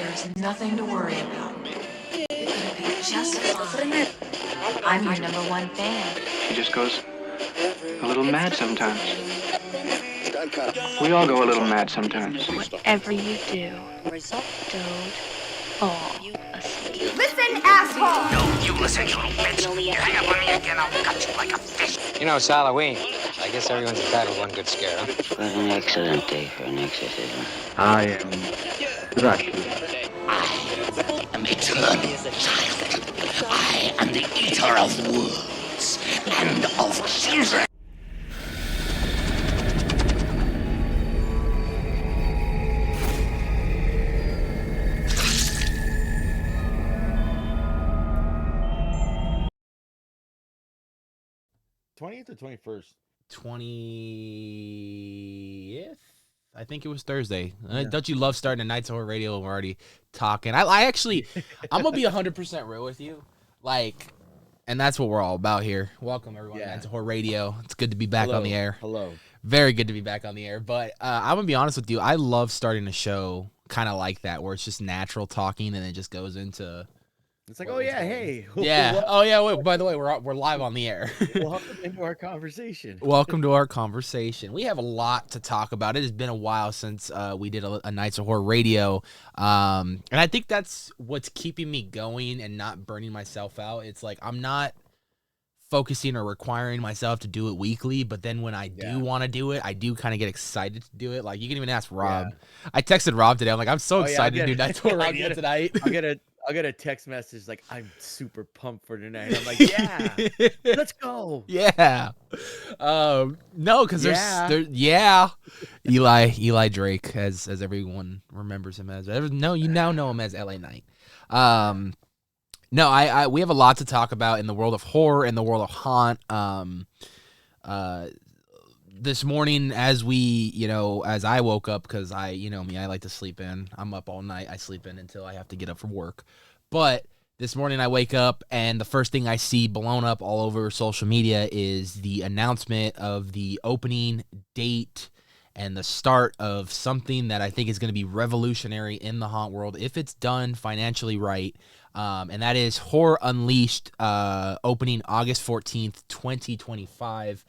There's nothing to worry about. You're gonna be just fine. I'm your number one fan. She just goes a little mad sometimes. We all go a little mad sometimes. Whatever you do, don't fall asleep. Listen, asshole! No, you listen, you little bitch. You hang up on me again, I'll cut you like a fish. You know, it's Halloween. I guess everyone's entitled to one good scare, huh? It was an excellent day for an exorcism. I am Dracula. I am eternal child. I am the eater of worlds and of children. th or 21st? 20th. I think it was Thursday. Yeah. Don't you love starting a Nights of Horror Radio and we're already talking? I actually, I'm going to be 100% real with you. Like, and that's what we're all about here. Welcome, everyone, to Nights of Horror Radio. It's good to be back on the air. Hello. Very good to be back on the air. But I'm going to be honest with you. I love starting a show kind of like that, where it's just natural talking and it just goes into... It's like, oh yeah, hey. Yeah. Oh yeah. Wait, by the way, we're live on the air. Welcome into our conversation. Welcome to our conversation. We have a lot to talk about. It has been a while since we did a Nights of Horror Radio, and I think that's what's keeping me going and not burning myself out. It's like I'm not focusing or requiring myself to do it weekly, but then when I do want to do it, I do kind of get excited to do it. Like you can even ask Rob. Yeah. I texted Rob today. I'm like, I'm so excited to do Nights of Horror Radio tonight. I'll get a text message like, I'm super pumped for tonight. I'm like, yeah, let's go. Yeah. No, because there's Eli Drake, as everyone remembers him as. No, you now know him as LA Knight. No, we have a lot to talk about in the world of horror and the world of haunt. This morning, as I woke up, because I like to sleep in. I'm up all night. I sleep in until I have to get up for work. But this morning I wake up and the first thing I see blown up all over social media is the announcement of the opening date and the start of something that I think is going to be revolutionary in the haunt world if it's done financially right. And that is Horror Unleashed, opening August 14th, 2025,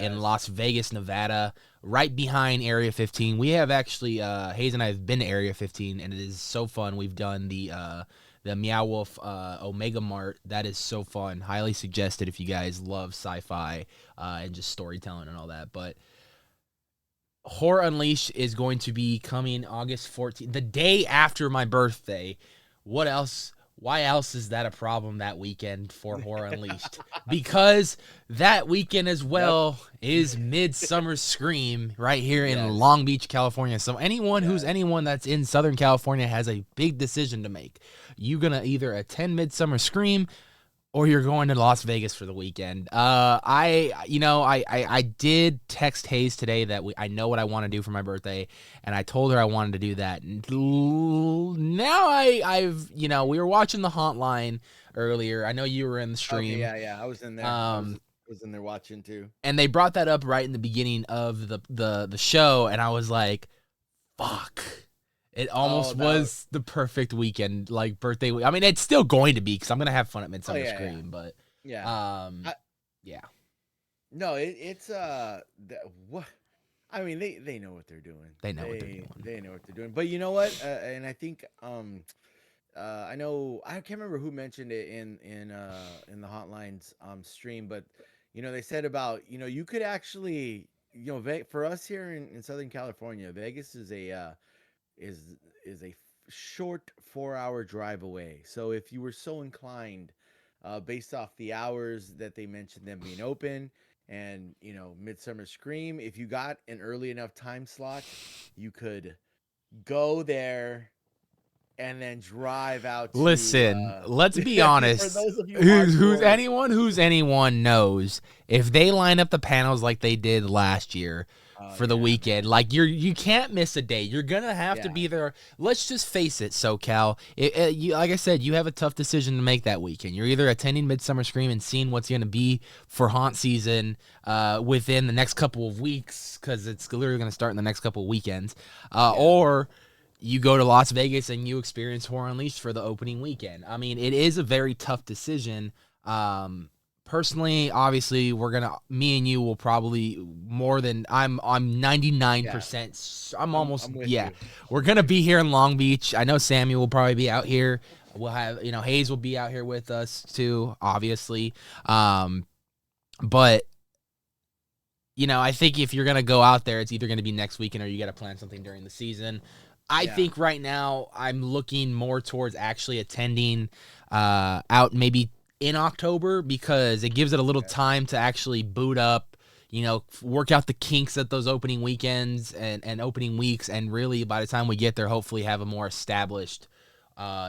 in Las Vegas, Nevada, right behind Area 15. We have actually, Hayes and I have been to Area 15, and it is so fun. We've done the Meow Wolf Omega Mart. That is so fun. Highly suggested if you guys love sci-fi and just storytelling and all that. But Horror Unleashed is going to be coming August 14th, the day after my birthday. What else? Why else is that a problem that weekend for Horror Unleashed? Because that weekend as well is Midsummer Scream right here in Long Beach, California. So anyone that's in Southern California has a big decision to make. You're going to either attend Midsummer Scream or you're going to Las Vegas for the weekend. I did text Hayes today that I know what I want to do for my birthday, and I told her I wanted to do that. Now we were watching the Haunt Line earlier. I know you were in the stream. Okay, yeah, I was in there. I was in there watching too. And they brought that up right in the beginning of the show, and I was like, fuck. It almost was the perfect weekend, like birthday week. I mean, it's still going to be because I'm gonna have fun at Midsummer Scream, but No, it's what? I mean, they know what they're doing. They know what they're doing. They know what they're doing. But you know what? And I think I know I can't remember who mentioned it in the Hotlines stream, but they said about you could actually for us here in Southern California, Vegas is a short 4-hour drive away. So if you were so inclined, based off the hours that they mentioned them being open and Midsummer Scream, if you got an early enough time slot, you could go there and then drive out to, let's be honest. For those of you who's anyone knows, if they line up the panels like they did last year for the weekend, like you can't miss a day. You're gonna have to be there. Let's just face it, SoCal. Like I said, you have a tough decision to make that weekend. You're either attending Midsummer Scream and seeing what's gonna be for haunt season within the next couple of weeks, because it's literally gonna start in the next couple of weekends, or you go to Las Vegas and you experience Horror Unleashed for the opening weekend. I mean, it is a very tough decision. Personally, obviously, me and you will probably more than I'm 99%. I'm almost, with yeah. you. We're going to be here in Long Beach. I know Sammy will probably be out here. We'll have, Hayes will be out here with us too, obviously. But I think if you're going to go out there, it's either going to be next weekend or you got to plan something during the season. I think right now I'm looking more towards actually attending out maybe in October, because it gives it a little time to actually boot up, work out the kinks at those opening weekends and opening weeks. And really, by the time we get there, hopefully have a more established,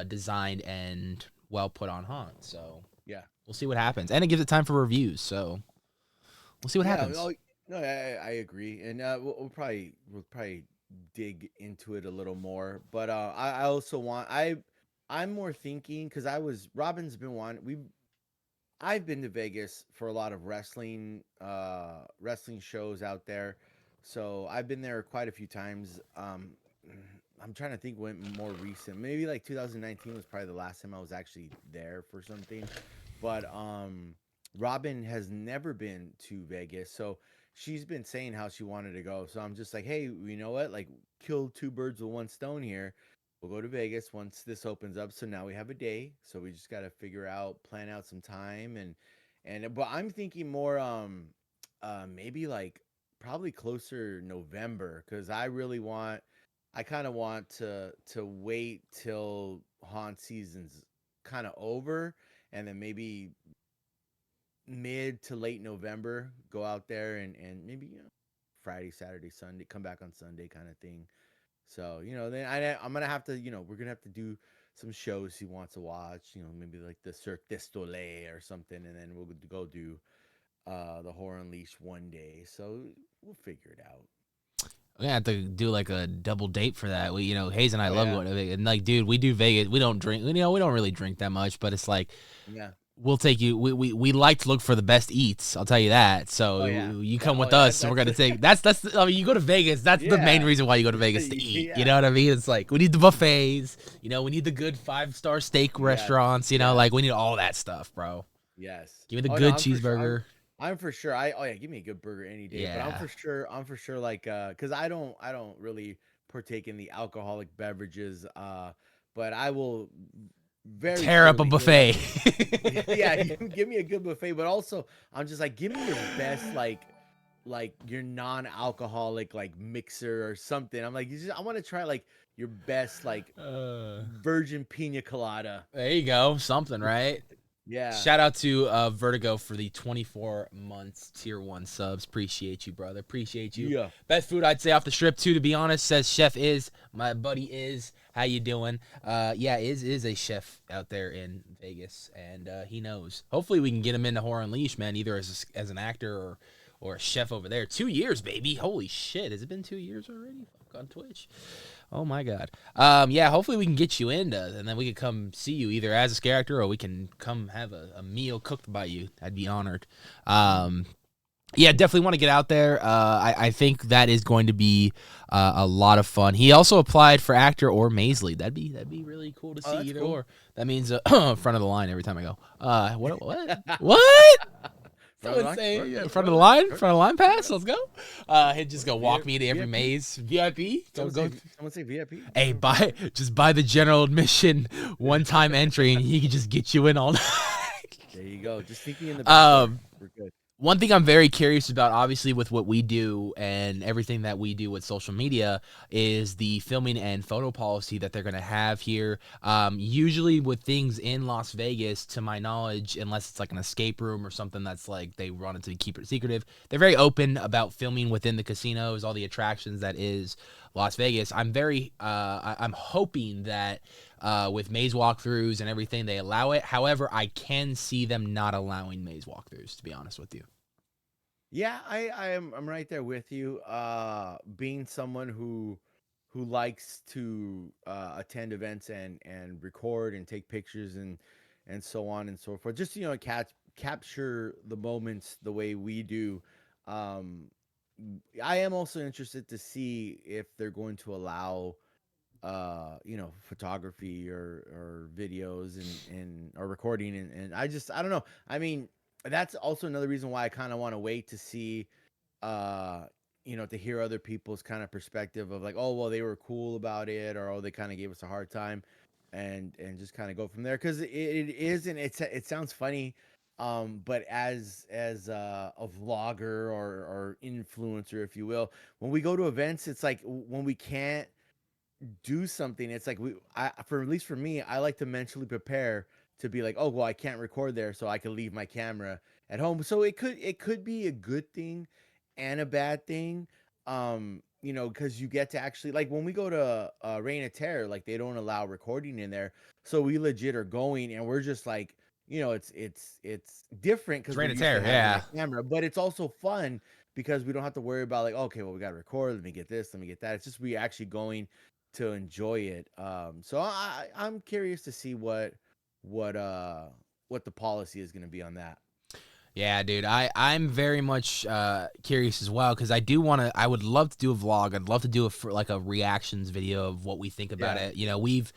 designed and well put on haunt. So Yeah. we'll see what happens. And it gives it time for reviews. So we'll see what happens. No, I agree. And we'll probably dig into it a little more. But I also I'm more thinking, because Robin's been I've been to Vegas for a lot of wrestling shows out there. So I've been there quite a few times. I'm trying to think when more recent. Maybe like 2019 was probably the last time I was actually there for something. But Robin has never been to Vegas. So she's been saying how she wanted to go. So I'm just like, hey, you know what? Like, kill two birds with one stone here. We'll go to Vegas once this opens up. So now we have a day. So we just got to plan out some time, but I'm thinking more maybe like probably closer November, cuz I kind of want to wait till haunt season's kind of over, and then maybe mid to late November go out there and maybe Friday, Saturday, Sunday, come back on Sunday kind of thing. So, then I'm going to have to, we're going to have to do some shows he wants to watch, maybe like the Cirque du Soleil or something. And then we'll go do the Horror Unleashed one day. So we'll figure it out. We're gonna have to do like a double date for that. We, Hayes and I love yeah. going to Vegas. And like, dude, we do Vegas. We don't drink. We don't really drink that much, but it's like, Yeah. we'll take you. We like to look for the best eats. I'll tell you that. So you come with us, and we're gonna take. That's. I mean, you go to Vegas. That's the main reason why you go to Vegas to eat. You know what I mean? It's like we need the buffets. We need the good 5-star steak restaurants. Like we need all that stuff, bro. Yes. Give me the good cheeseburger. I'm for sure. Give me a good burger any day. Yeah. But I'm for sure like because I don't really partake in the alcoholic beverages. But I will very tear up a buffet. Yeah, you give me a good buffet, but also I'm just like, give me your best like your non-alcoholic like mixer or something. I'm like, I want to try like your best like virgin pina colada. There you go, something, right? Yeah. Shout out to Vertigo for the 24 months tier 1 subs. Appreciate you, brother. Appreciate you. Yeah. Best food I'd say off the strip too, to be honest, says Chef Is. My buddy Is. How you doing? Is a chef out there in Vegas, and he knows. Hopefully we can get him into Horror Unleashed, man, either as an actor or a chef over there. 2 years, baby. Holy shit. Has it been 2 years already? Fuck, on Twitch. Oh my God. Hopefully we can get you into, and then we could come see you either as a scare actor or we can come have a meal cooked by you. I'd be honored. Definitely want to get out there. I think that is going to be a lot of fun. He also applied for actor or Maisley. That'd be really cool to see either cool. Or. That means front of the line every time I go. What? What? Someone say front of the line pass. Let's go. He'd just go walk me to every maze. VIP. Someone say VIP. Hey, buy the general admission one-time entry, and he could just get you in all night. There you go. Just thinking in the back. We're good. One thing I'm very curious about, obviously, with what we do and everything that we do with social media, is the filming and photo policy that they're going to have here. Usually with things in Las Vegas, to my knowledge, unless it's like an escape room or something that's like they wanted to keep it secretive, they're very open about filming within the casinos, all the attractions that is Las Vegas. I'm hoping that with maze walkthroughs and everything, they allow it. However, I can see them not allowing maze walkthroughs, to be honest with you. Yeah, I'm right there with you. Being someone who likes to attend events and record and take pictures and so on and so forth, just capture the moments the way we do. I am also interested to see if they're going to allow photography or videos and or recording and I don't know. I mean, that's also another reason why I kind of want to wait to see to hear other people's kind of perspective of like, oh well, they were cool about it, or oh they kind of gave us a hard time, and just kind of go from there because it is and it sounds funny, but as a vlogger or influencer, if you will, when we go to events, it's like when we can't do something, it's like for at least for me, I like to mentally prepare to be like, oh well, I can't record there, so I can leave my camera at home. So it could be a good thing and a bad thing. Because you get to actually, like, when we go to Reign of Terror, like they don't allow recording in there, so we legit are going and we're just like, it's different It's because we're Rain of used to Terror, having yeah. a camera, but it's also fun because we don't have to worry about like, okay, well we got to record, let me get this, let me get that. It's just we actually going to enjoy it. So I'm curious to see what uh what the policy is going to be on that. Yeah, dude. I'm very much curious as well because I would love to do a vlog. I'd love to do like a reactions video of what we think about Yeah. it. We've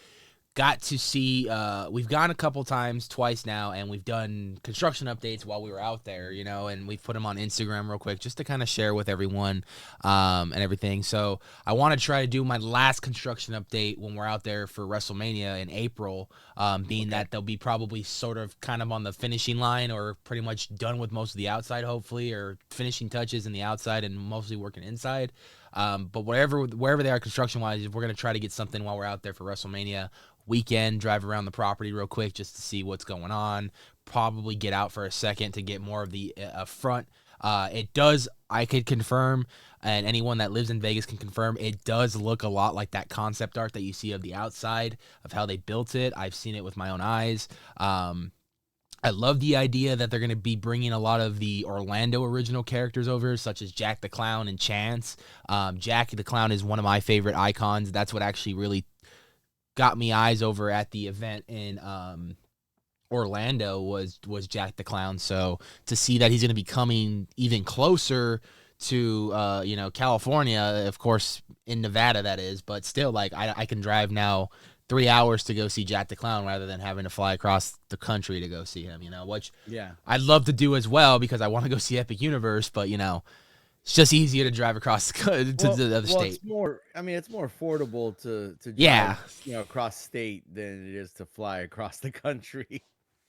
got to see we've gone a couple times, twice now, and we've done construction updates while we were out there, and we've put them on Instagram real quick just to kind of share with everyone and everything. So I want to try to do my last construction update when we're out there for WrestleMania in April, being that they'll be probably sort of kind of on the finishing line or pretty much done with most of the outside, hopefully, or finishing touches in the outside and mostly working inside. But wherever they are construction wise, we're gonna try to get something while we're out there for WrestleMania weekend, drive around the property real quick just to see what's going on. Probably get out for a second to get more of the front. It does, I could confirm, and anyone that lives in Vegas can confirm, it does look a lot like that concept art that you see of the outside of how they built it. I've seen it with my own eyes. I love the idea that they're going to be bringing a lot of the Orlando original characters over, such as Jack the Clown and Chance. Jack the Clown is one of my favorite icons. That's what actually really got me eyes over at the event in Orlando was Jack the Clown. So to see that he's going to be coming even closer to California, of course in Nevada that is, but still, like, I can drive now 3 hours to go see Jack the Clown rather than having to fly across the country to go see him, which Yeah. I'd love to do as well because I want to go see Epic Universe, but it's just easier to drive across to the other state. It's more. I mean, it's more affordable to drive, Yeah. across state than it is to fly across the country.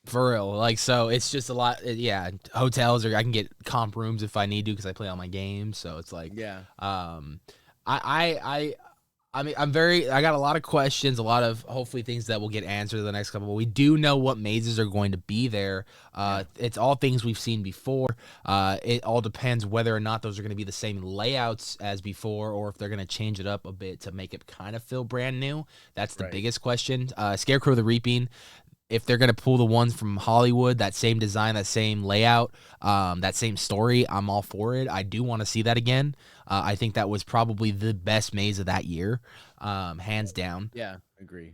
For real, like, so it's just a lot. Yeah, hotels, or I can get comp rooms if I need to because I play all my games. So it's like, Yeah. I mean, I got a lot of questions, a lot of hopefully things that will get answered in the next couple. We do know what mazes are going to be there. It's all things we've seen before. It all depends whether or not those are going to be the same layouts as before, or if they're going to change it up a bit to make it kind of feel brand new. That's the Right. biggest question. Scarecrow the Reaping, if they're going to pull the ones from Hollywood, that same design, that same layout, that same story, I'm all for it. I do want to see that again. I think that was probably the best maze of that year, hands down. Yeah. Agreed.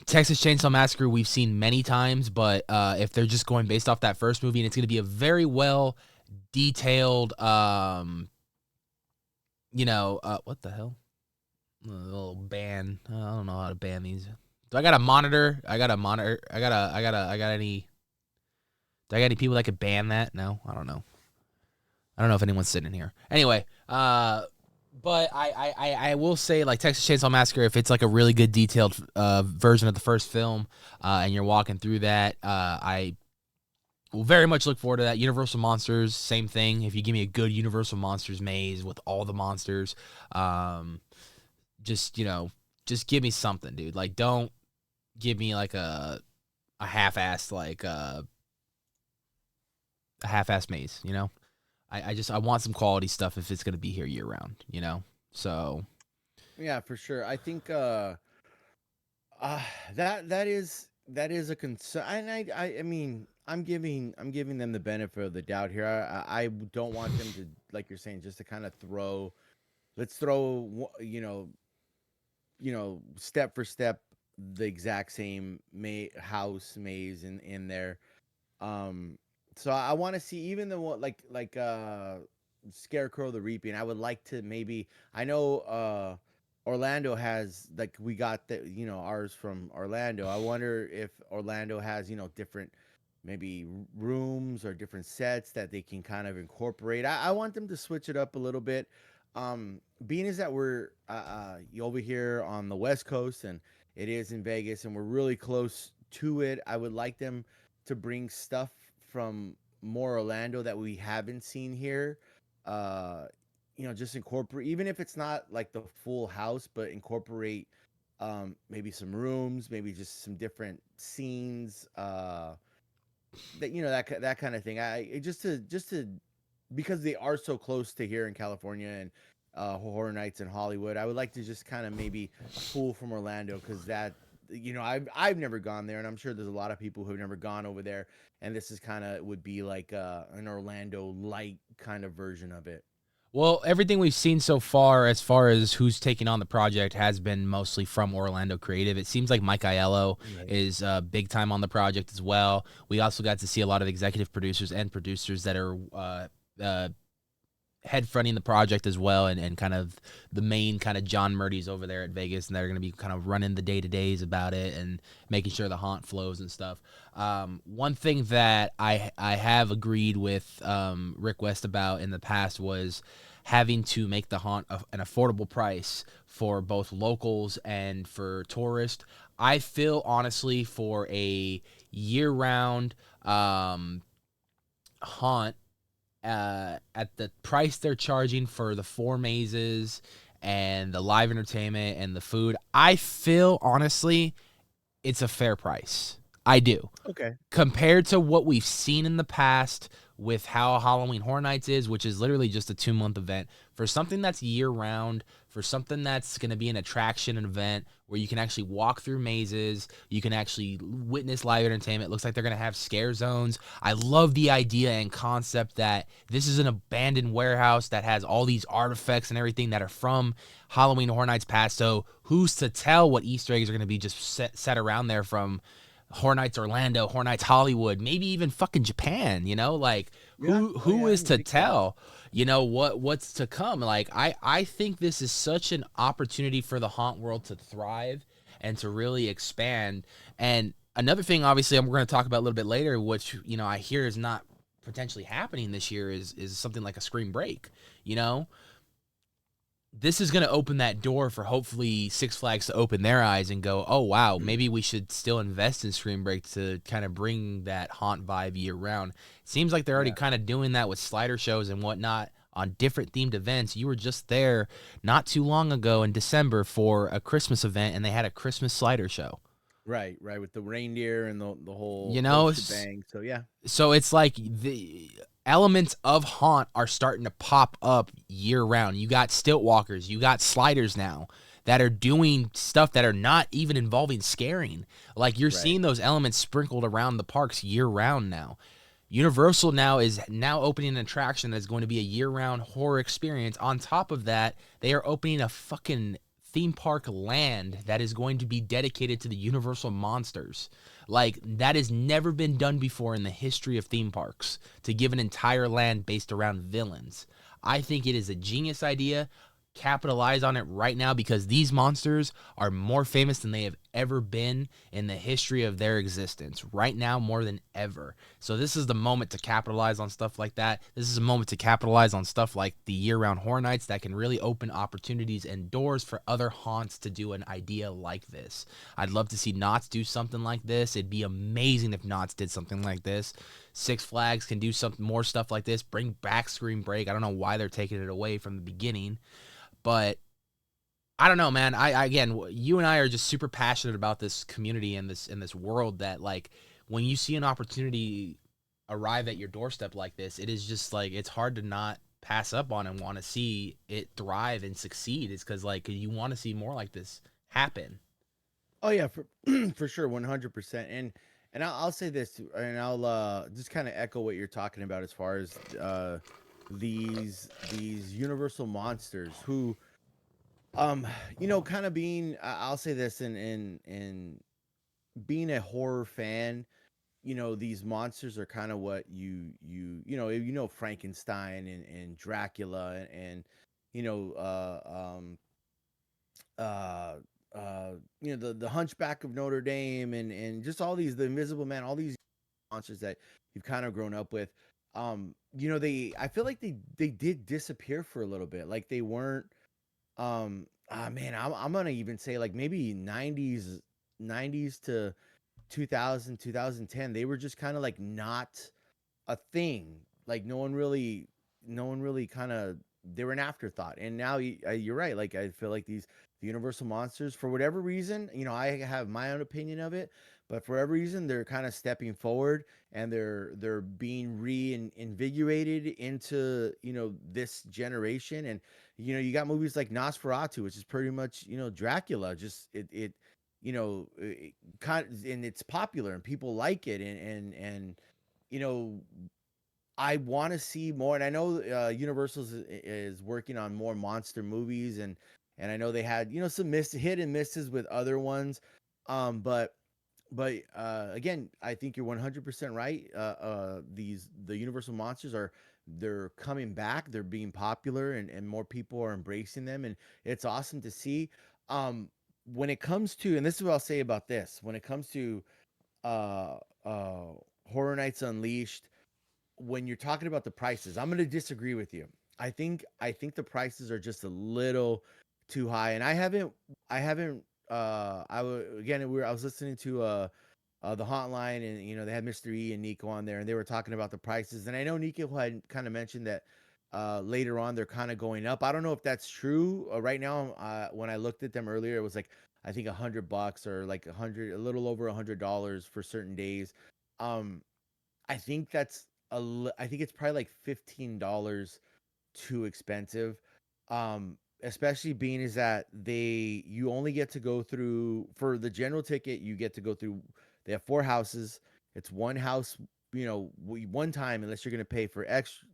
Texas Chainsaw Massacre we've seen many times, but if they're just going based off that first movie, and it's going to be a very well detailed, what the hell? A little ban. I don't know how to ban these. Do I got a monitor? I got any? Do I got any people that could ban that? No, I don't know. I don't know if anyone's sitting here. Anyway, but I will say, like, Texas Chainsaw Massacre, if it's like a really good detailed version of the first film, and you're walking through that, I will very much look forward to that. Universal Monsters, same thing. If you give me a good Universal Monsters maze with all the monsters, just give me something, dude. Like, don't give me like a half-assed, like a half-assed maze, I want some quality stuff if it's going to be here year round, so Yeah, for sure. I think that is a concern. And I mean, I'm giving them the benefit of the doubt here. I don't want them to, like you're saying, just to kind of let's throw step for step the exact same house maze in there. So I want to see even the one like Scarecrow the Reaping. I would like to maybe, I know Orlando has, like, we got the, ours from Orlando. I wonder if Orlando has, different maybe rooms or different sets that they can kind of incorporate. I want them to switch it up a little bit. Being is that we're over here on the West Coast and it is in Vegas and we're really close to it. I would like them to bring stuff from more Orlando that we haven't seen here. Uh, just incorporate, even if it's not like the full house, but incorporate maybe some rooms, maybe just some different scenes, that that kind of thing. Just to because they are so close to here in California and Horror Nights in Hollywood. I would like to just kind of maybe pull from Orlando because that I've never gone there, and I'm sure there's a lot of people who have never gone over there, and this is kind of would be like an Orlando light kind of version of it. Well, everything we've seen so far, as far as who's taking on the project, has been mostly from Orlando Creative. It seems like Mike Aiello is big time on the project as well. We also got to see a lot of executive producers and producers that are head fronting the project as well, and kind of the main kind of John Murdy's over there at Vegas, and they're going to be kind of running the day-to-days about it and making sure the haunt flows and stuff. One thing that I have agreed with Rick West about in the past was having to make the haunt an affordable price for both locals and for tourists. I feel honestly for a year-round haunt, at the price they're charging for the 4 mazes and the live entertainment and the food, I feel honestly it's a fair price. I do. Okay. Compared to what we've seen in the past with how Halloween Horror Nights is, which is literally just a 2-month event, for something that's year-round, for something that's going to be an attraction, an event where you can actually walk through mazes, you can actually witness live entertainment. It looks like they're going to have scare zones. I love the idea and concept that this is an abandoned warehouse that has all these artifacts and everything that are from Halloween Horror Nights past. So who's to tell what Easter eggs are going to be just set around there from Horror Nights Orlando, Horror Nights Hollywood, maybe even fucking Japan, like who is to tell, what's to come. Like I think this is such an opportunity for the haunt world to thrive and to really expand. And another thing, obviously, we're going to talk about a little bit later, which, I hear is not potentially happening this year, is something like a Scream Break, This is going to open that door for hopefully Six Flags to open their eyes and go, oh, wow, maybe we should still invest in Scream Break to kind of bring that haunt vibe year round. Seems like they're already kind of doing that with slider shows and whatnot on different themed events. You were just there not too long ago in December for a Christmas event, and they had a Christmas slider show. Right, with the reindeer and the whole shebang. So yeah. So it's like the elements of haunt are starting to pop up year round. You got stilt walkers, you got sliders now that are doing stuff that are not even involving scaring. Like you're seeing those elements sprinkled around the parks year round now. Universal is opening an attraction that's going to be a year-round horror experience. On top of that, they are opening a fucking theme park land that is going to be dedicated to the Universal monsters. Like, that has never been done before in the history of theme parks, to give an entire land based around villains. I think it is a genius idea. Capitalize on it right now, because these monsters are more famous than they have ever been in the history of their existence. Right now, more than ever. So this is the moment to capitalize on stuff like that. This is a moment to capitalize on stuff like the year-round Horror Nights that can really open opportunities and doors for other haunts to do an idea like this. I'd love to see Knott's do something like this. It'd be amazing if Knott's did something like this. Six Flags can do some more stuff like this. Bring back Scream Break. I don't know why they're taking it away from the beginning. But I don't know, man. Again, you and I are just super passionate about this community and this world, that, like, when you see an opportunity arrive at your doorstep like this, it is just like, it's hard to not pass up on and want to see it thrive and succeed. It's because, like, you want to see more like this happen. Oh yeah, for for sure, 100%. And I'll say this, and I'll just kind of echo what you're talking about as far as these Universal monsters who kind of being, I'll say this, in being a horror fan, these monsters are kind of what Frankenstein and Dracula and uh the Hunchback of Notre Dame, and just all these, the Invisible Man, all these monsters that you've kind of grown up with. They, I feel like they did disappear for a little bit. Like they weren't, man, I'm gonna even say like maybe 90s to 2010, they were just kind of like not a thing. Like no one really kind of, they were an afterthought. And now you're right. Like I feel like the Universal monsters, for whatever reason, I have my own opinion of it, but for whatever reason, they're kind of stepping forward, and they're being reinvigorated into this generation. And you got movies like Nosferatu, which is pretty much Dracula. Just kind of, and it's popular and people like it, and you know I want to see more. And I know Universal is working on more monster movies, and I know they had some hit and misses with other ones, but again, I think you're 100% right. The Universal monsters they're coming back. They're being popular, and more people are embracing them, and it's awesome to see. When it comes to, and this is what I'll say about this, when it comes to uh uh Horror Nights Unleashed, when you're talking about the prices, I'm going to disagree with you. I think the prices are just a little too high, and I haven't I was listening to the hotline, and they had Mr. E and Nico on there, and they were talking about the prices, and I know Nico had kind of mentioned that later on they're kind of going up. I don't know if that's true. Right now, when I looked at them earlier, it was like, I think $100, or like a little over $100 for certain days. um I think I think it's probably like $15 too expensive. Especially being is that you only get to go through, for the general ticket, you get to go through, they have four houses. It's one house, one time, unless you're going to pay for extra,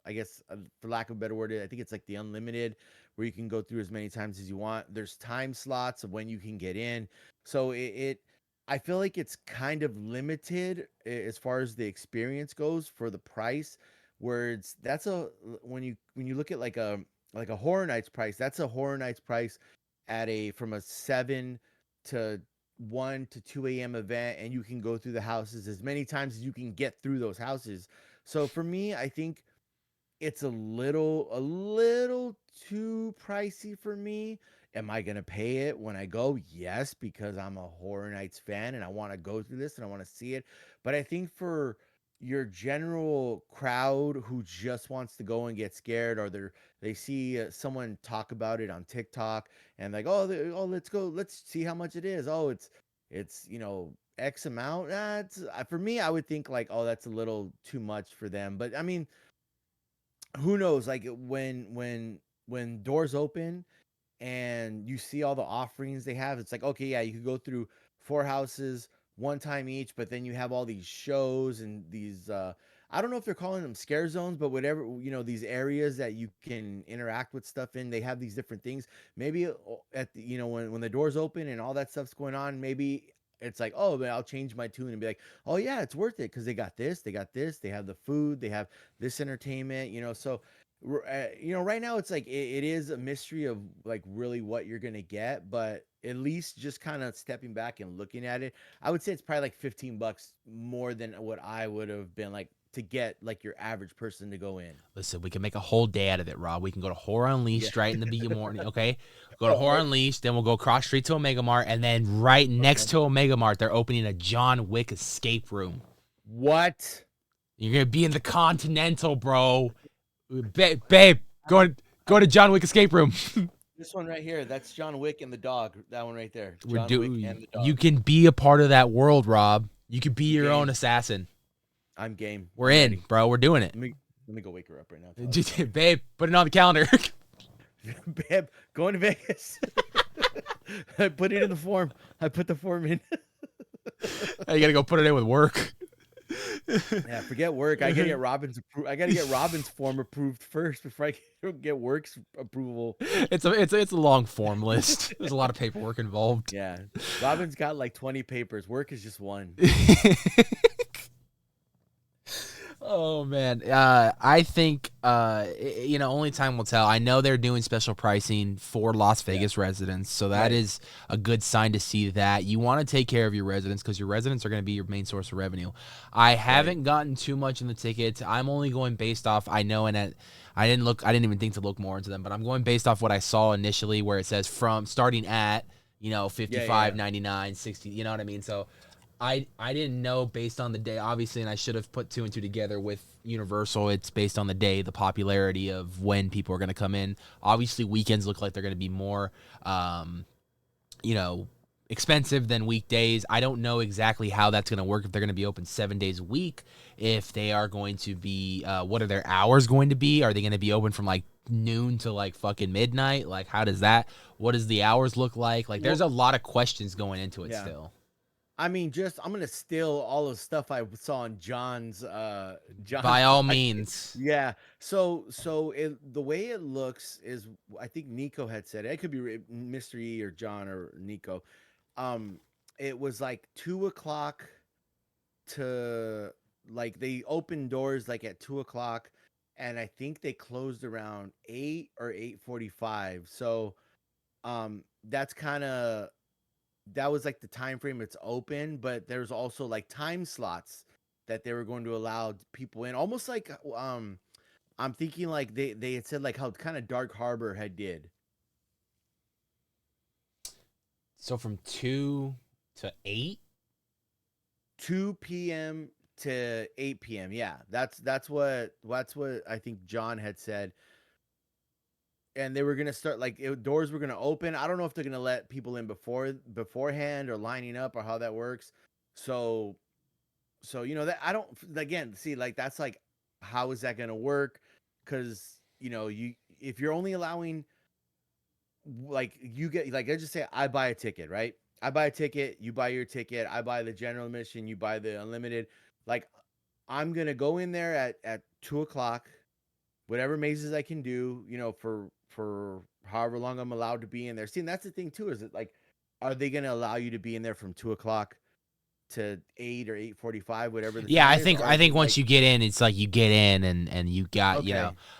I guess, for lack of a better word, I think it's like the unlimited, where you can go through as many times as you want. There's time slots of when you can get in. So I feel like it's kind of limited as far as the experience goes for the price. Where that's when you look at like a Horror Nights price, that's a Horror Nights price at a from a 7 to 1 to 2 a.m. event, and you can go through the houses as many times as you can get through those houses. So for me, I think it's a little too pricey for me. Am I gonna pay it when I go? Yes, because I'm a Horror Nights fan and I want to go through this and I want to see it. But I think for your general crowd who just wants to go and get scared, or they see someone talk about it on TikTok, and like, oh, let's go, let's see how much it is. Oh, it's X amount. For me, I would think like, oh, that's a little too much for them. But I mean, who knows? Like when doors open and you see all the offerings they have, it's like, okay, yeah, you could go through four houses one time each, but then you have all these shows and these I don't know if they're calling them scare zones, but whatever, these areas that you can interact with stuff in, they have these different things. Maybe at the, when the doors open and all that stuff's going on, maybe it's like, oh, man, I'll change my tune and be like, oh yeah, it's worth it because they got this, they have the food, they have this entertainment, so right now it's like it is a mystery of like really what you're gonna get. But at least just kind of stepping back and looking at it, I would say it's probably like $15 more than what I would have been like to get like your average person to go in. Listen, we can make a whole day out of it, Rob. We can go to Horror Unleashed right in the beginning morning, okay? Go to Horror Unleashed, then we'll go cross street to Omega Mart, and then right next to Omega Mart, they're opening a John Wick escape room. What? You're gonna be in the Continental, bro. Babe, go to John Wick escape room. This one right here, that's John Wick and the dog. That one right there. John Wick and the dog. You can be a part of that world, Rob. You could be your own assassin. I'm game. We're in, ready, bro. We're doing it. Let me go wake her up right now. Babe, put it on the calendar. Babe, going to Vegas. I put it in the form. I put the form in. You gotta go put it in with work. Yeah, forget work. I gotta get Robin's form approved first before I get work's approval. It's a long form list. There's a lot of paperwork involved. Yeah, Robin's got like 20 papers. Work is just one. Oh man, I think only time will tell. I know they're doing special pricing for Las Vegas residents, so that is a good sign to see that. You want to take care of your residents because your residents are going to be your main source of revenue. I haven't gotten too much in the tickets. I'm only going based off I know, and I didn't even think to look more into them, but I'm going based off what I saw initially, where it says from starting at $55.99, $60. You know what I mean? So. I didn't know based on the day, obviously, and I should have put two and two together with Universal. It's based on the day, the popularity of when people are going to come in. Obviously, weekends look like they're going to be more, expensive than weekdays. I don't know exactly how that's going to work, if they're going to be open 7 days a week, if they are going to be, what are their hours going to be? Are they going to be open from like noon to like fucking midnight? Like, how does that, what does the hours look like? Like, there's a lot of questions going into it still. I mean, I'm gonna steal all the stuff I saw on John's. By all means. Yeah. So the way it looks is, I think Nico had said it. It could be Mr. E or John or Nico. It was like 2:00 to like they opened doors like at 2:00, and I think they closed around 8 or 8:45. So, that's kind of. That was like the time frame it's open, but there's also like time slots that they were going to allow people in, almost like I'm thinking like they had said like how kind of Dark Harbor had did. So from 2 to 8, 2 p.m. to 8 p.m. Yeah, that's what I think John had said. And they were gonna start doors were gonna open. I don't know if they're gonna let people in beforehand or lining up or how that works. So that I don't, again, see, like that's like, how is that gonna work? Because if you're only allowing, like, you get, like, let's just say I buy a ticket, right? I buy a ticket, you buy your ticket, I buy the general admission, you buy the unlimited. Like, I'm gonna go in there at 2:00, whatever mazes I can do, for however long I'm allowed to be in there. See, and that's the thing too, is it like, are they going to allow you to be in there from 2:00 to 8 or 8:45, whatever the time I is? think once you get in, it's like you get in and you got,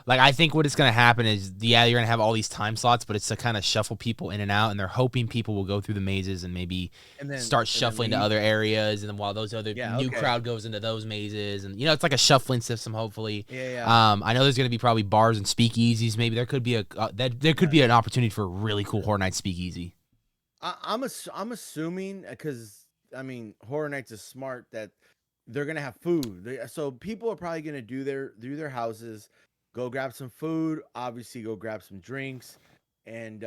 like, I think what is going to happen is, you're going to have all these time slots, but it's to kind of shuffle people in and out, and they're hoping people will go through the mazes and maybe start shuffling to other areas, and then while those other new crowd goes into those mazes, and it's like a shuffling system, hopefully. I know there's going to be probably bars and speakeasies. Maybe there could be an opportunity for a really cool Horror Night speakeasy. I'm assuming, because I mean, Horror Nights is smart that they're gonna have food. So people are probably gonna do their houses, go grab some food, obviously go grab some drinks, and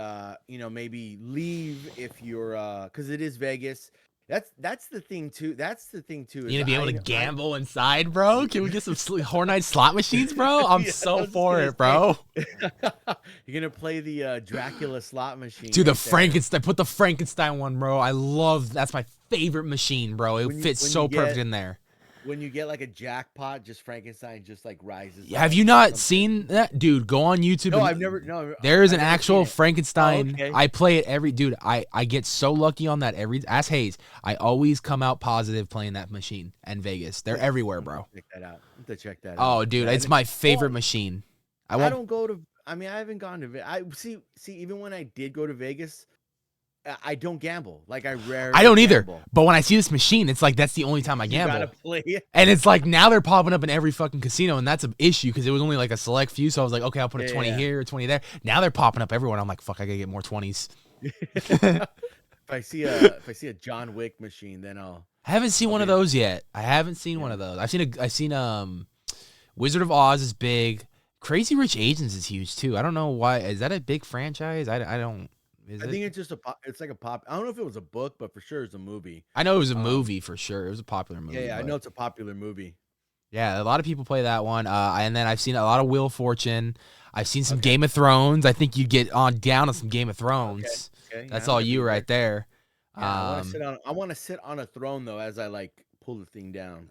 maybe leave if you're because it is Vegas. That's the thing too. You gonna be able to gamble inside, bro? Can we get some Horror Night slot machines, bro? I'm so for it, bro. You're gonna play the Dracula slot machine. Dude, the Frankenstein. Put the Frankenstein one, bro. That's my favorite machine, bro. It fits so perfect in there. When you get like a jackpot, just Frankenstein just like rises. Have you not seen that? Dude, go on YouTube. No, I've never. No, there's an actual Frankenstein. Oh, okay. I play it dude, I get so lucky on that ask Hayes. I always come out positive playing that machine in Vegas. They're everywhere, bro. Check that out. I have to check that out. Oh, dude, it's my favorite machine. I haven't gone to Vegas. I see, even when I did go to Vegas, I don't gamble. Like, I rarely I don't either. gamble. But when I see this machine, it's like that's the only time I gamble. You gotta play it. And it's like now they're popping up in every fucking casino, and that's an issue because it was only like a select few. So I was like, okay, I'll put a 20 here, a 20 there. Now they're popping up everywhere. I'm like, fuck, I gotta get more 20s. If I see a John Wick machine, then I'll. I haven't seen one of those yet. I haven't seen one of those. I've seen Wizard of Oz is big. Crazy Rich Asians is huge too. I don't know why. Is that a big franchise? I don't. I think it's just it's like a pop. I don't know if it was a book, but for sure it's a movie. I know it was a movie for sure. It was a popular movie. Yeah, I know it's a popular movie. Yeah, a lot of people play that one. And then I've seen a lot of Wheel of Fortune. I've seen some Game of Thrones. I think you get down on some Game of Thrones. Okay. That's all you right there. Yeah, I want to sit on a throne though as I like pull the thing down.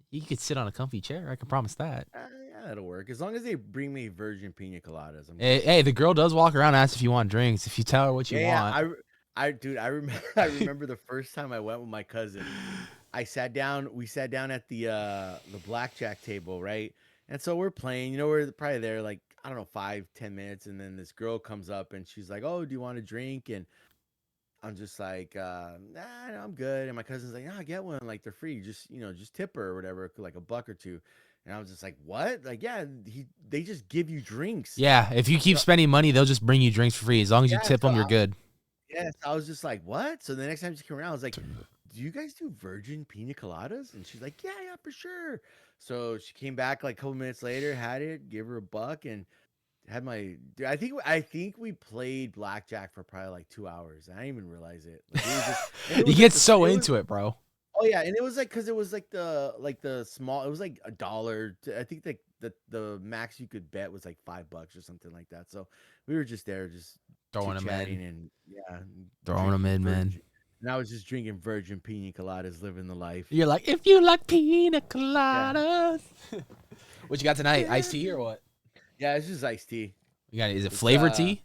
You could sit on a comfy chair. I can promise that. Yeah, that'll work. As long as they bring me virgin pina coladas. Hey, the girl does walk around and ask if you want drinks. If you tell her what you want. I remember the first time I went with my cousin. I sat down. We sat down at the blackjack table, right? And so we're playing. You know, we're probably there like I don't know 5-10 minutes, and then this girl comes up and she's like, "Oh, do you want a drink?" And I'm just like, "Nah, no, I'm good." And my cousin's like, "Nah, get one. Like they're free. Just just tip her or whatever, like a buck or two." And I was just like, "What? Like, yeah, they just give you drinks." Yeah, if you keep So, spending money, they'll just bring you drinks for free. As long as you yeah, tip them, you're good. yes, I was just like, "What?" So the next time she came around, I was like, "Do you guys do virgin pina coladas?" And she's like, "Yeah, yeah, for sure." So she came back like a couple minutes later, had it, gave her a buck, and had my. Dude, I think we played blackjack for probably like 2 hours. I didn't even realize it. Like, it was just, and it You was like get so into it, bro. oh yeah, and it was like because it was like the small. It was like $1. I think the max you could bet was like $5 or something like that. So we were just there, just Throwing chit them chatting in. and yeah, Throwing them in, man. and I was just drinking virgin pina coladas, living the life. You're like, if you like pina Yeah, coladas. What you got tonight? Iced tea or what? yeah, it's just iced tea. You got? Is it It's flavored tea?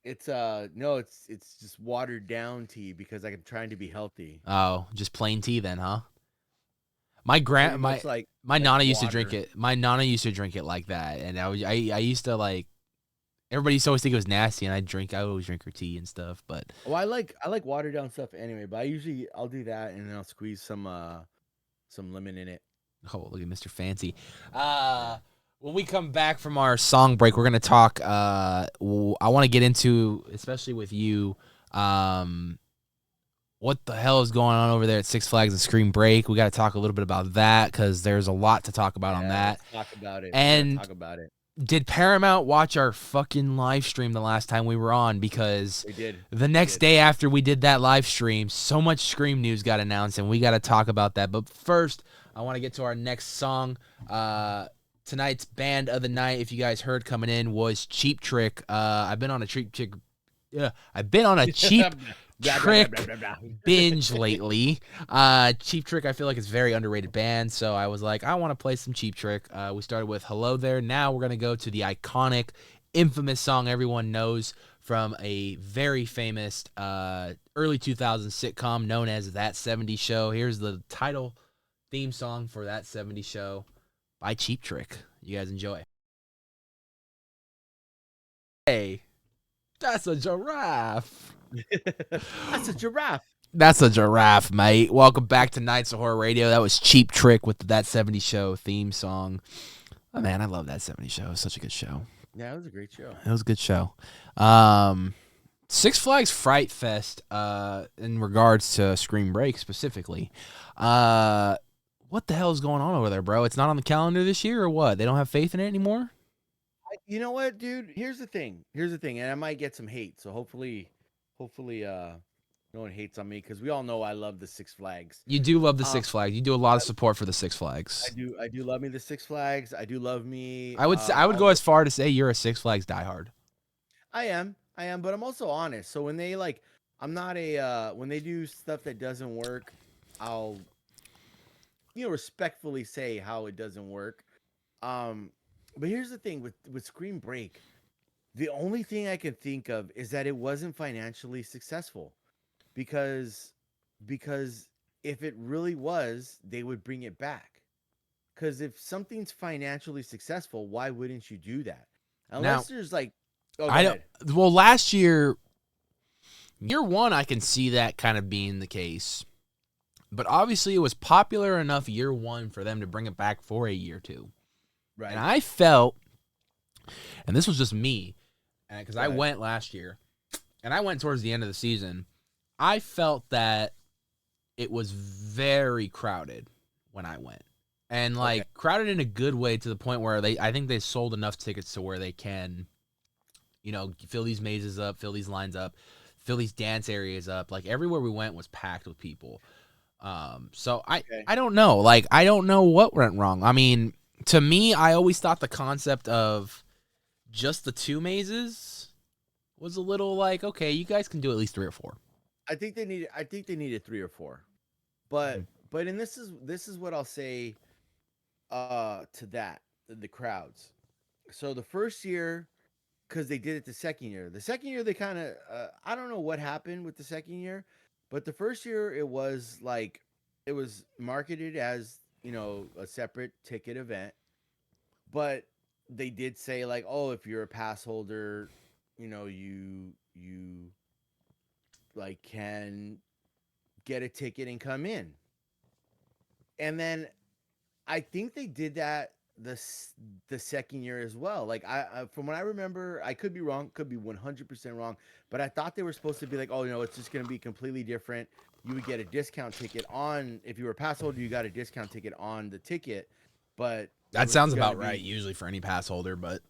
it's no, it's just watered down tea because I'm trying to be healthy. Oh, just plain tea then, huh? Pretty My much like nana used to drink water. it. My nana used to drink it like that, and I used to like. Everybody used to always think it was nasty, and I always drink her tea and stuff. But Oh, I like watered down stuff anyway, but I'll do that and then I'll squeeze some lemon in it. oh, look at Mr. Fancy. When we come back from our song break, we're gonna talk. I want to get into, especially with you, what the hell is going on over there at Six Flags and Scream Break. We got to talk a little bit about that because there's a lot to talk about on Yeah, that. let's talk about it. We gotta And talk about it. did Paramount watch our fucking live stream the last time we were on? Because We did. the next day after we did that live stream, so much Scream news got announced, and we got to talk about that. But first, I want to get to our next song. Tonight's band of the night, if you guys heard coming in, was Cheap Trick. I've been on a cheap trick binge lately. Cheap Trick, I feel like it's a very underrated band, so I was like, I want to play some Cheap Trick. We started with Hello There. Now we're gonna go to the iconic, infamous song everyone knows from a very famous early 2000s sitcom known as That 70s Show. Here's the title theme song for That 70s Show by Cheap Trick. You guys enjoy. Hey, that's a giraffe. That's a giraffe. That's a giraffe, mate. Welcome back to Nights of Horror Radio. That was Cheap Trick with the That 70s Show theme song. Oh, man, I love That 70s Show. It was such a good show. Yeah, it was a great show. It was a good show. Six Flags Fright Fest, in regards to Scream Break specifically. What the hell is going on over there, bro? It's not on the calendar this year or what? They don't have faith in it anymore? You know what, dude? Here's the thing, and I might get some hate. So hopefully, no one hates on me because we all know I love the Six Flags. You do love the Um, Six Flags. You do a lot of support for the Six Flags. I do love me the Six Flags. I do love me. I would go as far to say you're a Six Flags diehard. I am, but I'm also honest. So when they I'm not when they do stuff that doesn't work, I'll respectfully say how it doesn't work. But here's the thing with Scream Break, the only thing I can think of is that it wasn't financially successful, because if it really was, they would bring it back. Because if something's financially successful, why wouldn't you do that? Unless there's like, oh, go I don't. ahead. Well, last year one, I can see that kind of being the case, but obviously it was popular enough year one for them to bring it back for a year two. Right. And I felt, and this was just me, because I Right. went last year, and I went towards the end of the season. I felt that it was very crowded when I went, and like crowded in a good way, to the point where I think they sold enough tickets to where they can, fill these mazes up, fill these lines up, fill these dance areas up. Like everywhere we went was packed with people. So I don't know. Like, I don't know what went wrong. I mean, to me, I always thought the concept of just the two mazes was a little like, okay, you guys can do at least 3 or 4. I think they needed 3 or 4. But and this is what I'll say to that, the crowds. So the first year, because they did it the second year. The second year they kind of I don't know what happened with the second year, but the first year it was like it was marketed as, a separate ticket event, but they did say like, oh, if you're a pass holder, you like can get a ticket and come in. And then I think they did that the second year as well. Like I from what I remember, I could be wrong, could be 100% wrong, but I thought they were supposed to be like, oh, it's just going to be completely different. You would get a discount ticket on, if you were a pass holder, you got a discount ticket on the ticket, but it That was sounds gonna about be- right, usually for any pass holder, but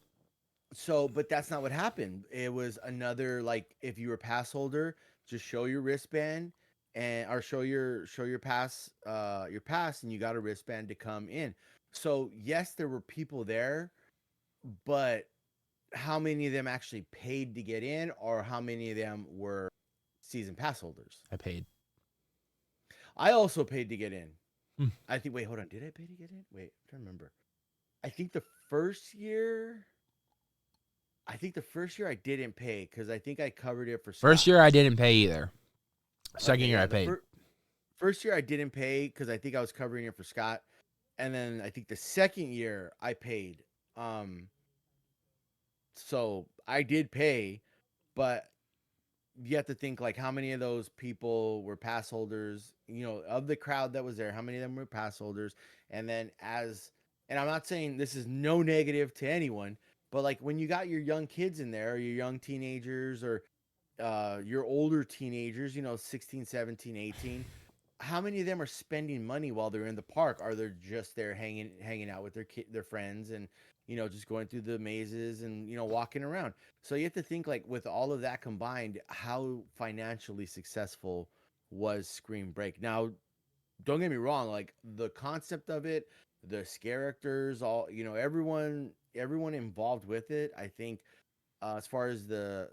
But that's not what happened. It was another, like, if you were a pass holder, just show your wristband and or show your pass and you got a wristband to come in. So yes, there were people there, but how many of them actually paid to get in, or how many of them were season pass holders? I paid. I also paid to get in. Hmm. I think, wait, hold on. Did I pay to get in? Wait, I'm trying to remember. I think the first year I didn't pay because I think I covered it for First Scott. year I didn't pay either. Second Okay, year yeah, I the paid. First year I didn't pay because I think I was covering it for Scott, and then I think the second year I paid. So I did pay, but you have to think like how many of those people were pass holders, of the crowd that was there, how many of them were pass holders? And then and I'm not saying this is no negative to anyone, but like when you got your young kids in there, or your young teenagers, or your older teenagers, 16, 17, 18, how many of them are spending money while they're in the park? Are they just there hanging out with their friends, and just going through the mazes and walking around? So you have to think, like, with all of that combined, how financially successful was Scream Break? Now, don't get me wrong, like the concept of it, the characters, all, everyone involved with it, I think, as far as the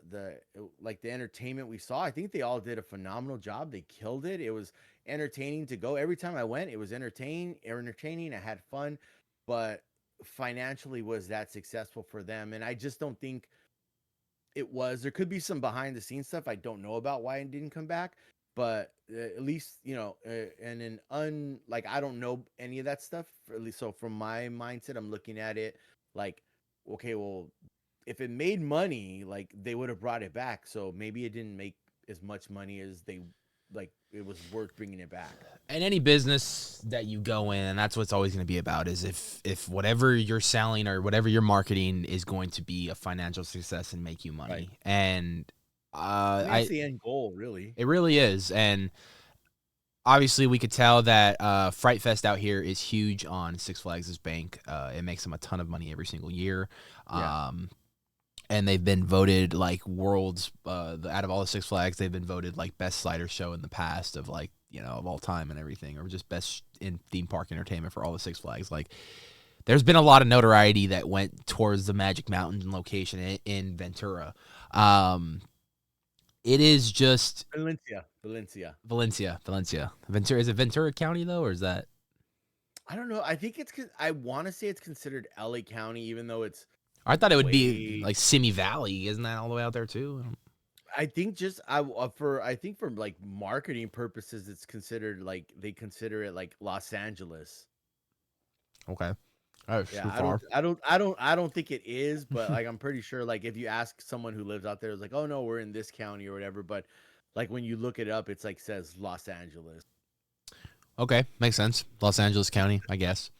entertainment we saw, I think they all did a phenomenal job. They killed it. It was entertaining to go. Every time I went, it was entertaining. I had fun, but financially, was that successful for them? And I just don't think it was. There could be some behind the scenes stuff I don't know about why it didn't come back, but at least, and like, I don't know any of that stuff, at least. So from my mindset, I'm looking at it like, okay, well, if it made money, like, they would have brought it back. So maybe it didn't make as much money as it was worth bringing it back. And any business that you go in, and that's what's always going to be about, is if whatever you're selling or whatever you're marketing is going to be a financial success and make you money. Right. And That's the end goal, really. it really is. And obviously we could tell that Fright Fest out here is huge on Six Flags' bank. It makes them a ton of money every single year. Yeah. And they've been voted like out of all the Six Flags, they've been voted like best slider show in the past of of all time and everything, or just best in theme park entertainment for all the Six Flags. Like, there's been a lot of notoriety that went towards the Magic Mountain location in Ventura. It is just Valencia. Ventura, is it Ventura County though, or is that? I don't know. I think I want to say it's considered LA County, even though it's. I thought it would be like Simi Valley. Isn't that all the way out there too? I think for like marketing purposes, it's considered, like, they consider it like Los Angeles. Okay. Oh, Yeah, I don't think it is, but like, I'm pretty sure, like, if you ask someone who lives out there, it's like, oh no, we're in this county or whatever. But like, when you look it up, it's like says Los Angeles. Okay, makes sense. Los Angeles County, I guess.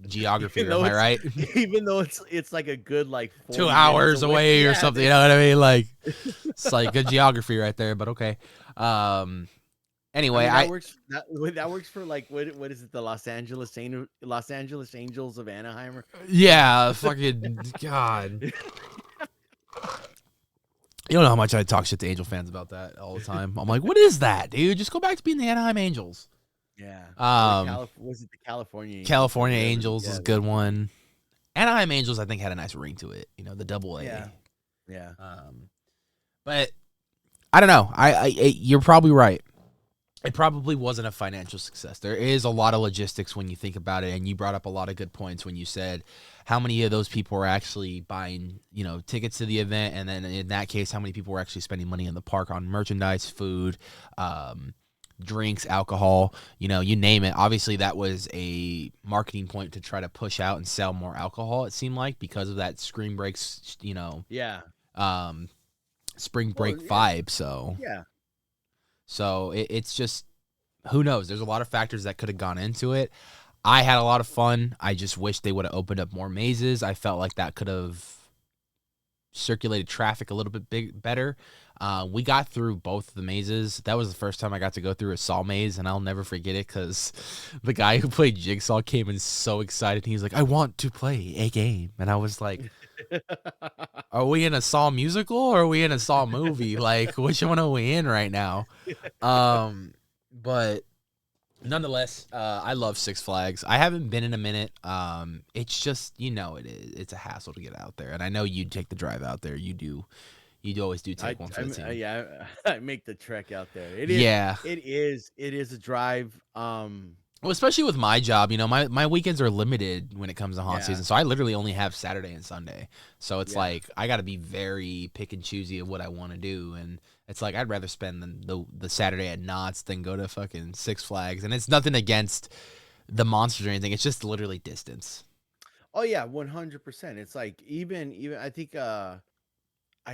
Geography, am I right? Even though it's like a good, like, 2 hours away or yeah, something. You know what I mean? Like, it's like good geography right there. But okay. Anyway, that works for, like, what is it? The Los Angeles Angels of Anaheim? yeah, fucking God. You don't know how much I talk shit to Angel fans about that all the time. I'm like, what is that, dude? Just go back to being the Anaheim Angels. Yeah. Was it the California Angels? California Angels is a good one. Anaheim Angels, I think, had a nice ring to it. The double A. Yeah. But I don't know. You're probably right. It probably wasn't a financial success. There is a lot of logistics when you think about it, and you brought up a lot of good points when you said how many of those people were actually buying, tickets to the event, and then in that case, how many people were actually spending money in the park on merchandise, food, drinks, alcohol, you name it. Obviously, that was a marketing point to try to push out and sell more alcohol, it seemed like, because of that Screen Breaks, Yeah. spring Well, break yeah. vibe. So Yeah. it's just, who knows? There's a lot of factors that could have gone into it. I had a lot of fun. I just wish they would have opened up more mazes. I felt like that could have circulated traffic a little bit better. We got through both of the mazes. That was the first time I got to go through a Saw maze, and I'll never forget it because the guy who played Jigsaw came in so excited. He's like, "I want to play a game," and I was like, "Are we in a Saw musical or are we in a Saw movie? Like, which one are we in right now?" But nonetheless, I love Six Flags. I haven't been in a minute. It's just, it's a hassle to get out there, and I know you take the drive out there. You do. You always do take one for the team. Yeah, I make the trek out there. Yeah. It is a drive. Well, especially with my job, my weekends are limited when it comes to haunt Yeah. season. So I literally only have Saturday and Sunday. So it's Yeah. like I got to be very pick and choosy of what I want to do, and it's like I'd rather spend the Saturday at Knott's than go to fucking Six Flags. And it's nothing against the monsters or anything. It's just literally distance. Oh yeah, 100%. It's like even I think I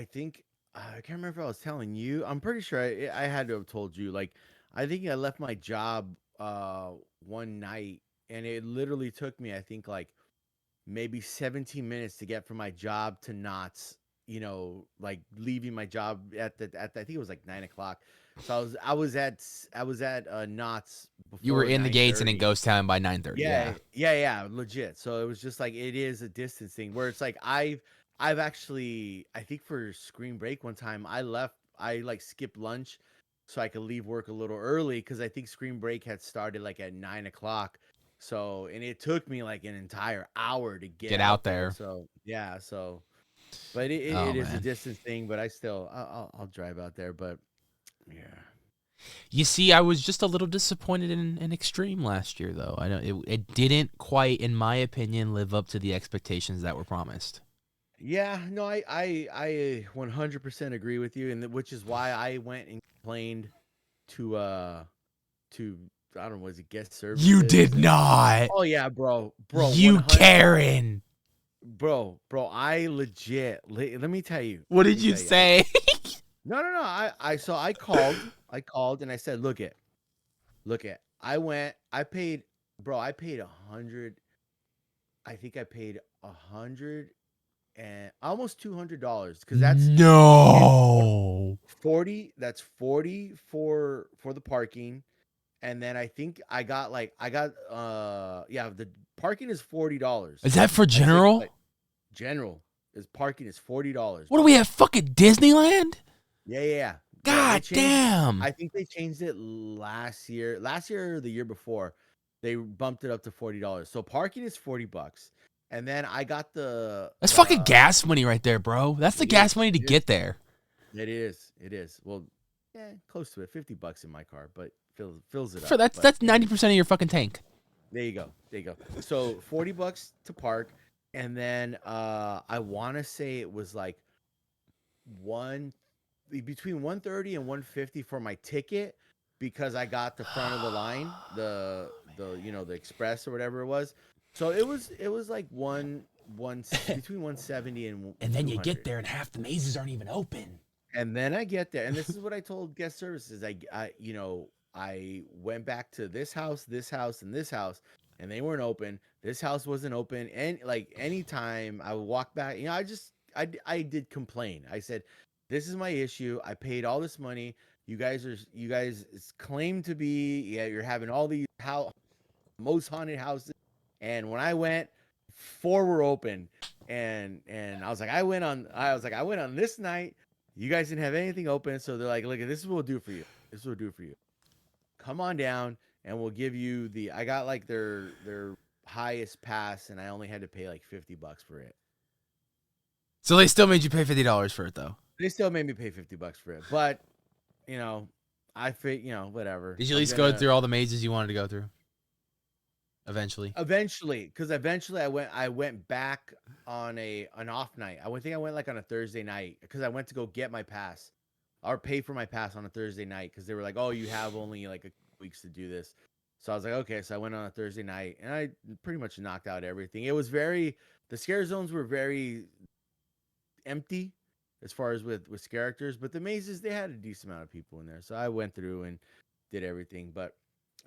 can't remember if I was telling you. I'm pretty sure I had to have told you. Like, I think I left my job one night, and it literally took me, I think, like maybe 17 minutes to get from my job to Knott's. Like leaving my job at I think it was like 9 o'clock. So I was at Knott's before You were in the gates and in 9:30. Ghost Town by 9:30. Yeah, legit. So it was just like it is a distance thing where it's like I've actually, I think for Screen Break one time I like skipped lunch so I could leave work a little early because I think Screen Break had started like at 9 o'clock. So and it took me like an entire hour to get out out there. So yeah, but it Oh, is a man. distance thing. But I'll drive out there. But yeah. You see, I was just a little disappointed in Extreme last year, though. I know it didn't quite, in my opinion, live up to the expectations that were promised. Yeah, no, I 100% agree with you, and which is why I went and complained to I don't know, was it guest services? You did not. Oh yeah, bro, You 100 Karen. bro, I legit. Let me tell you. What let did me you tell say? No. I called, and I said, look it. I paid, bro. I paid 100. I think I paid 100 and almost $200 because that's no. 40. That's 40 for the parking, and then I think I got the parking is $40. Is that for I think, general? like, general is parking is $40. What do we have? Fucking Disneyland? Yeah. God damn. I think they changed it last year or the year before. They bumped it up to $40. So parking is $40. And then I got That's fucking gas money right there, bro. That's the gas money to get there. It is. Well, yeah, close to it. $50 in my car, but fills it For up. that's 90% of your fucking tank. There you go. So $40 to park, and then I want to say it was like between 130 and 150 for my ticket because I got the front of the line, the express or whatever it was. So it was like between 170 and then you 200. get there and half the mazes aren't even open. And then I get there, and this is what I told guest services. I went back to this house, and this house, and they weren't open. This house wasn't open, and like anytime I would walk back, I did complain. I said, "This is my issue. I paid all this money. You guys claim to be, you're having all these most haunted houses, and when I went, 4 were open, and I was like, I went on this night. You guys didn't have anything open, so they're like, look, this is what we'll do for you. Come on down, and we'll give you I got like their highest pass, and I only had to pay like $50 for it. So they still made you pay $50 for it, though. They still made me pay $50 for it, but I think whatever. Did you at least go through all the mazes you wanted to go through? Eventually, because I went back on an off night. I think I went like on a Thursday night because I went to go get my pass. or pay for my pass on a Thursday night because they were like, "Oh, you have only like a weeks to do this." So I was like, "Okay." So I went on a Thursday night and I pretty much knocked out everything. It was the scare zones were very empty as far as with characters, but the mazes they had a decent amount of people in there. So I went through and did everything. But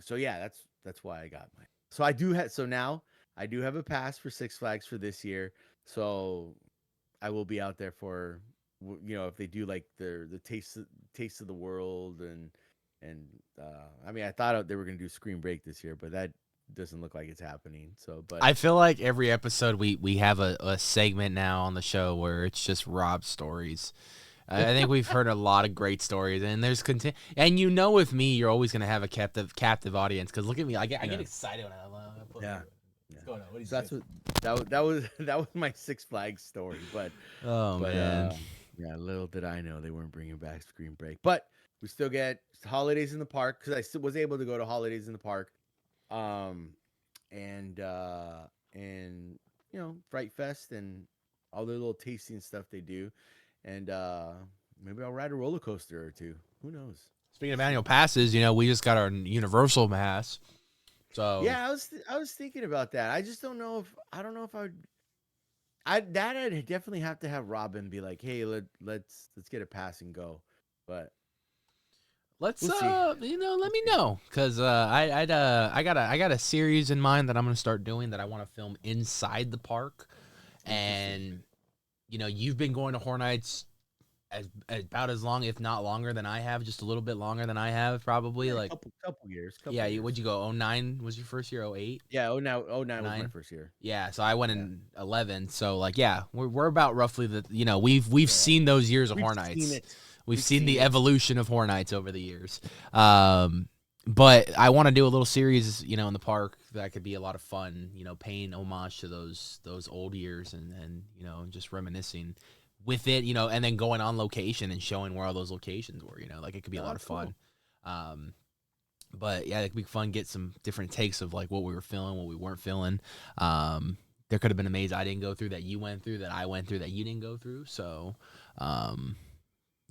so yeah, that's why I got mine. So now I do have a pass for Six Flags for this year. So I will be out there for if they do like the taste of the world and I mean I thought they were gonna do Screen Break this year, but that doesn't look like it's happening. So, but I feel like every episode we have a segment now on the show where it's just Rob's stories. I think we've heard a lot of great stories, and there's and with me, you're always gonna have a captive audience. Because look at me, I get excited when I put what's going on? What so that's what that was my Six Flags story. But man, yeah, little did I know they weren't bringing back Screen Break. But we still get Holidays in the Park because I still was able to go to Holidays in the Park. And Fright Fest and all the little tasting stuff they do, and maybe I'll ride a roller coaster or two. Who knows? Speaking of annual passes, we just got our Universal pass. So yeah, I was thinking about that. I just don't know if I'd definitely have to have Robin be like, hey, let's get a pass and go, but. Let's let me know because I got a series in mind that I'm gonna start doing that I want to film inside the park, and you've been going to Horror Nights about as long, if not longer, than I have, just a little bit longer than I have, probably like couple years. Would you go? 09 was your first year? 08? Yeah, 09 was my first year. Yeah, so I went in 11. So like, yeah, we're about roughly we've seen those years of Horror Nights. We've seen the evolution of Horror Nights over the years. But I want to do a little series, in the park that could be a lot of fun, paying homage to those old years and just reminiscing with it, and then going on location and showing where all those locations were, like it could be a lot of fun. But yeah, it could be fun, get some different takes of like what we were feeling, what we weren't feeling. There could have been a maze I didn't go through that you went through, that I went through that you didn't go through. So,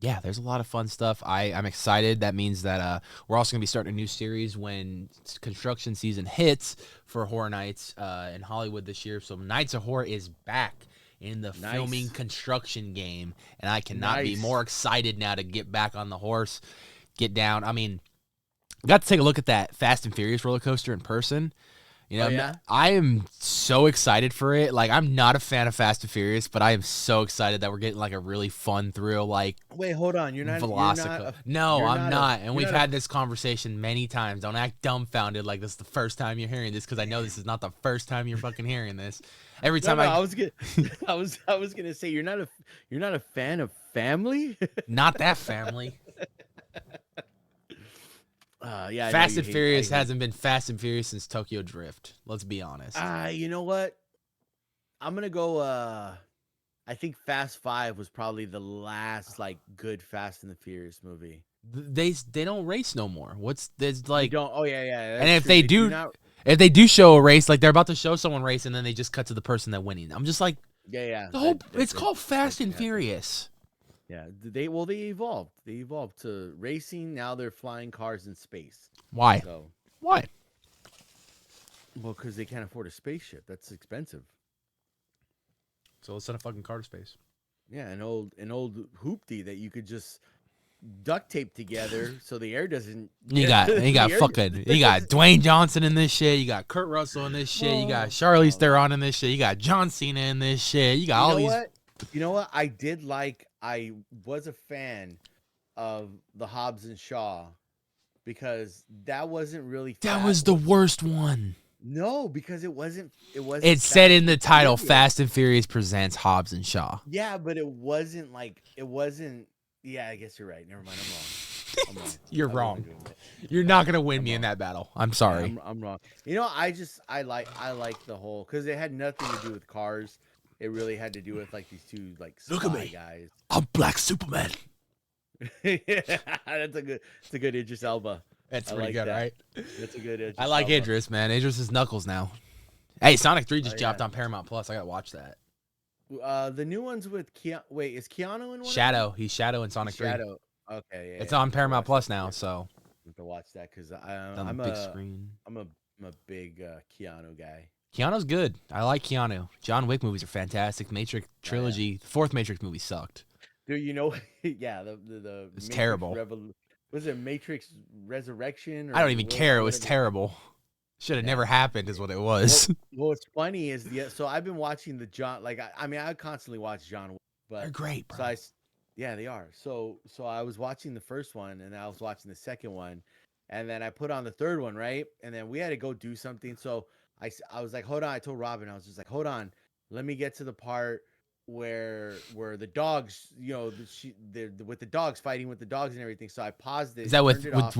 yeah, there's a lot of fun stuff. I'm excited. That means that we're also going to be starting a new series when construction season hits for Horror Nights in Hollywood this year. So Nights of Horror is back in the filming construction game, and I cannot be more excited now to get back on the horse, get down. I mean, I got to take a look at that Fast and Furious roller coaster in person. I am so excited for it. Like, I'm not a fan of Fast and Furious, but I am so excited that we're getting like a really fun thrill. Like, wait, hold on, you're not Velocico. No, I'm not. And we've had this conversation many times. Don't act dumbfounded like this is the first time you're hearing this, because I know this is not the first time you're fucking hearing this. Every time I was gonna say you're not a fan of Family. Not that Family. Yeah. Fast and Furious hasn't been Fast and Furious since Tokyo Drift. Let's be honest. You know what? I'm gonna go. I think Fast 5 was probably the last like good Fast and the Furious movie. They don't race no more. There's like, they don't. Oh yeah. And if they do show a race, like they're about to show someone race, and then they just cut to the person that winning. I'm just like, yeah. It's called Fast and Furious. Yeah, they evolved. They evolved to racing. Now they're flying cars in space. Why? Why? Well, because they can't afford a spaceship. That's expensive. So let's send a fucking car to space. Yeah, an old hoopty that you could just duct tape together so the air doesn't. You got Dwayne Johnson in this shit. You got Kurt Russell in this shit. You got Charlize Theron in this shit. You got John Cena in this shit. You got all these. You know what? I was a fan of the Hobbs and Shaw because that wasn't really fast. That was the worst one. No, because it wasn't. It said in the title, Fast and Furious presents Hobbs and Shaw. Yeah, but it wasn't. Yeah, I guess you're right. Never mind. I'm wrong. You're wrong. You're not gonna win me in that battle. I'm sorry. Yeah, I'm wrong. I like the whole, because it had nothing to do with cars. It really had to do with like these two like spy guys. I'm Black Superman. Yeah, that's a good Idris Elba. That's pretty good, right? That's a good Idris I like Elba. Idris, man. Idris is Knuckles now. Hey, Sonic 3 just dropped on Paramount Plus. I gotta watch that. The new ones with is Keanu in one? Shadow. He's Shadow in Sonic 3. Shadow. Okay, yeah, It's yeah, I on need to Paramount watch Plus that now, too. so I need to watch that because it's on the big screen. I'm a big Keanu guy. Keanu's good. I like Keanu. John Wick movies are fantastic. Matrix Oh yeah, trilogy, the fourth Matrix movie sucked. dude. You know, yeah, the It's Matrix terrible. was it Matrix Resurrection I don't or even care. It was whatever? terrible. Should have never Yeah. happened, is what it Well, was. what's funny is so I've been watching the John like I mean I constantly watch John Wick, They're but great, so bro. yeah, they are. So I was watching the first one and I was watching the second one, and then I put on the third one, right? And then we had to go do something. So I was like, hold on. I told Robin, I was just like, hold on, let me get to the part where the dogs, with the dogs fighting with the dogs and everything. So I paused Is it, that turned it off.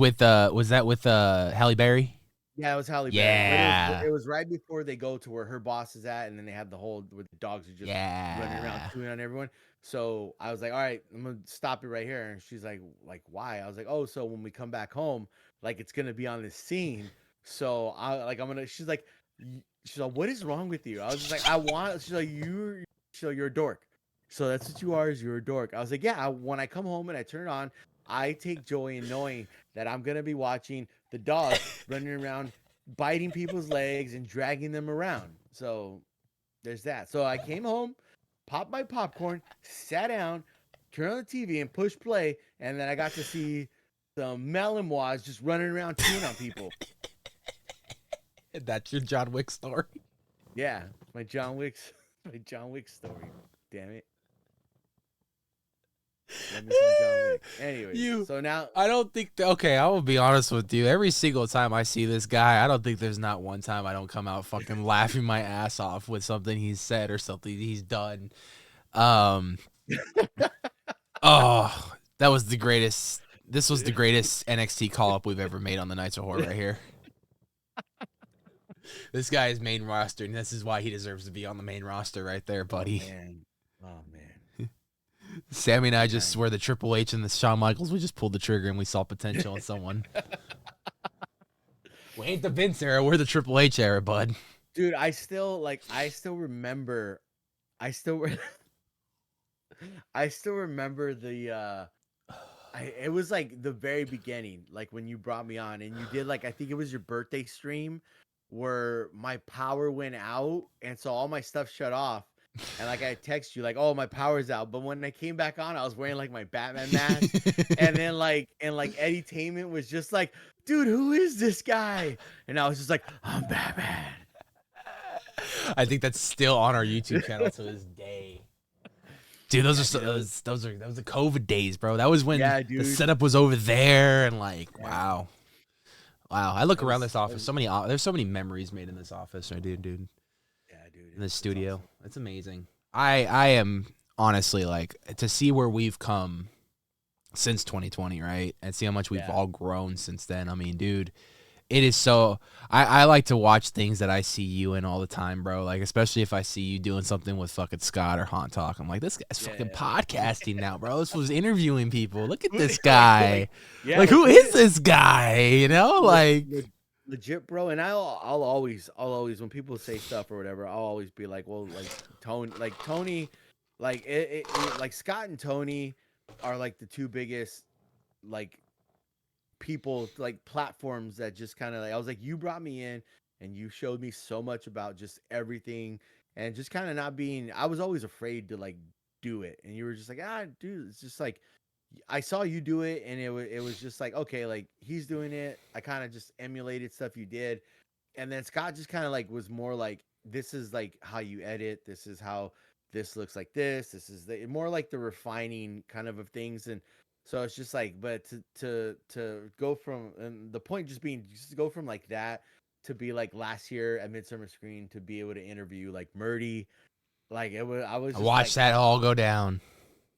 was that with Halle Berry? Yeah, it was Halle Berry, but Yeah. it was right before they go to where her boss is at, and then they have the whole where the dogs are just running around Yeah. chewing on everyone. So I was like, all right, I'm gonna stop it right here. And she's like why? I was like, oh, so when we come back home, like it's gonna be on this scene. So I'm gonna. She's like, what is wrong with you? I was just like, I want. You're a dork. So that's what you are. Is you're a dork. I was like, yeah. When I come home and I turn it on, I take joy in knowing that I'm gonna be watching the dogs running around, biting people's legs and dragging them around. So there's that. So I came home, popped my popcorn, sat down, turned on the TV, and pushed play, and then I got to see some Malinois just running around chewing on people. That's your John Wick story. Yeah, my John Wick story. Damn it. Let me some John Wick. Anyway, so now I don't think okay, I will be honest with you. Every single time I see this guy, I don't think there's not one time I don't come out fucking laughing my ass off with something he's said or something he's done. Oh, that was the greatest. This was the greatest NXT call up we've ever made on the Nights of Horror right here. This guy is main roster, and this is why he deserves to be on the main roster right there, buddy. Oh man. Sammy and I just were the Triple H and the Shawn Michaels. We just pulled the trigger and we saw potential in someone. We ain't the Vince era. We're the Triple H era, bud. Dude, I still remember. I still remember it was like the very beginning, like when you brought me on and you did like I think it was your birthday stream where my power went out and so all my stuff shut off. And like I text you like, oh, my power's out. But when I came back on, I was wearing like my Batman mask. And then Eddie Tainment was just like, dude, who is this guy? And I was just like, I'm Batman. I think that's still on our YouTube channel to this day. Dude, those are the COVID days, bro. That was when the setup was over there and like, wow. I look around this office. There's so many memories made in this office, right, dude? Yeah, dude. In the studio. Awesome. It's amazing. I am honestly like to see where we've come since 2020, right? And see how much we've all grown since then. I mean, dude, it is so I like to watch things that I see you in all the time, bro. Like, especially if I see you doing something with fucking Scott or Haunt Talk. I'm like, this guy's fucking podcasting now, bro. This was interviewing people. Look at this guy. Like, who is this guy? You know, like legit, bro. And I'll always when people say stuff or whatever, I'll always be like, well, like Tony, like Scott and Tony are like the two biggest like people, like platforms that just kind of like I was like, you brought me in and you showed me so much about just everything and just kind of not being. I was always afraid to like do it, and you were just like, dude, it's just like I saw you do it, and it was just like, okay, like he's doing it. I kind of just emulated stuff you did, and then Scott just kind of like was more like, this is like how you edit. This is how this looks like this. This is more like the refining kind of things, and so it's just like, but to go from and the point just being just to go from like that to be like last year at Midsummer Screen to be able to interview like Murdy, like I was just watch that all go down.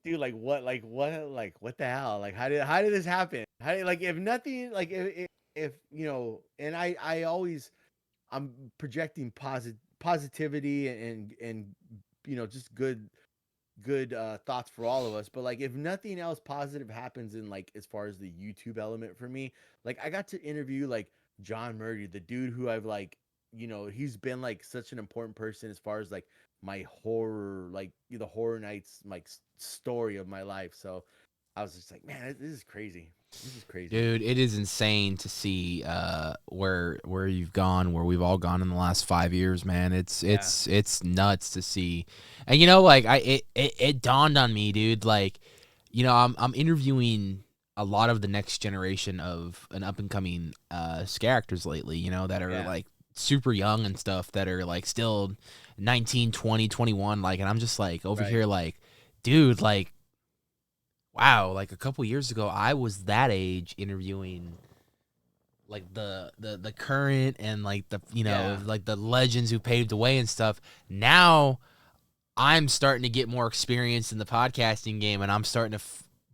Dude, what the hell? Like, how did this happen? How did, like, if nothing, like, if you know, and I'm projecting positivity and you know, just good thoughts for all of us. But like, if nothing else positive happens in like as far as the YouTube element for me, like I got to interview like John Murdy, the dude who I've like, you know, he's been like such an important person as far as like my horror, like the horror nights like story of my life. So I was just like, man, this is crazy. This is crazy. Dude, it is insane to see where you've gone, where we've all gone in the last 5 years, man. It's nuts to see. And like it dawned on me, dude, like, I'm interviewing a lot of the next generation of an up and coming scare actors lately, that are like super young and stuff, that are like still 19, 20, 21, like, and I'm just like over here like, dude, like, wow, like a couple years ago, I was that age interviewing like the current and like the like the legends who paved the way and stuff. Now I'm starting to get more experience in the podcasting game, and I'm starting to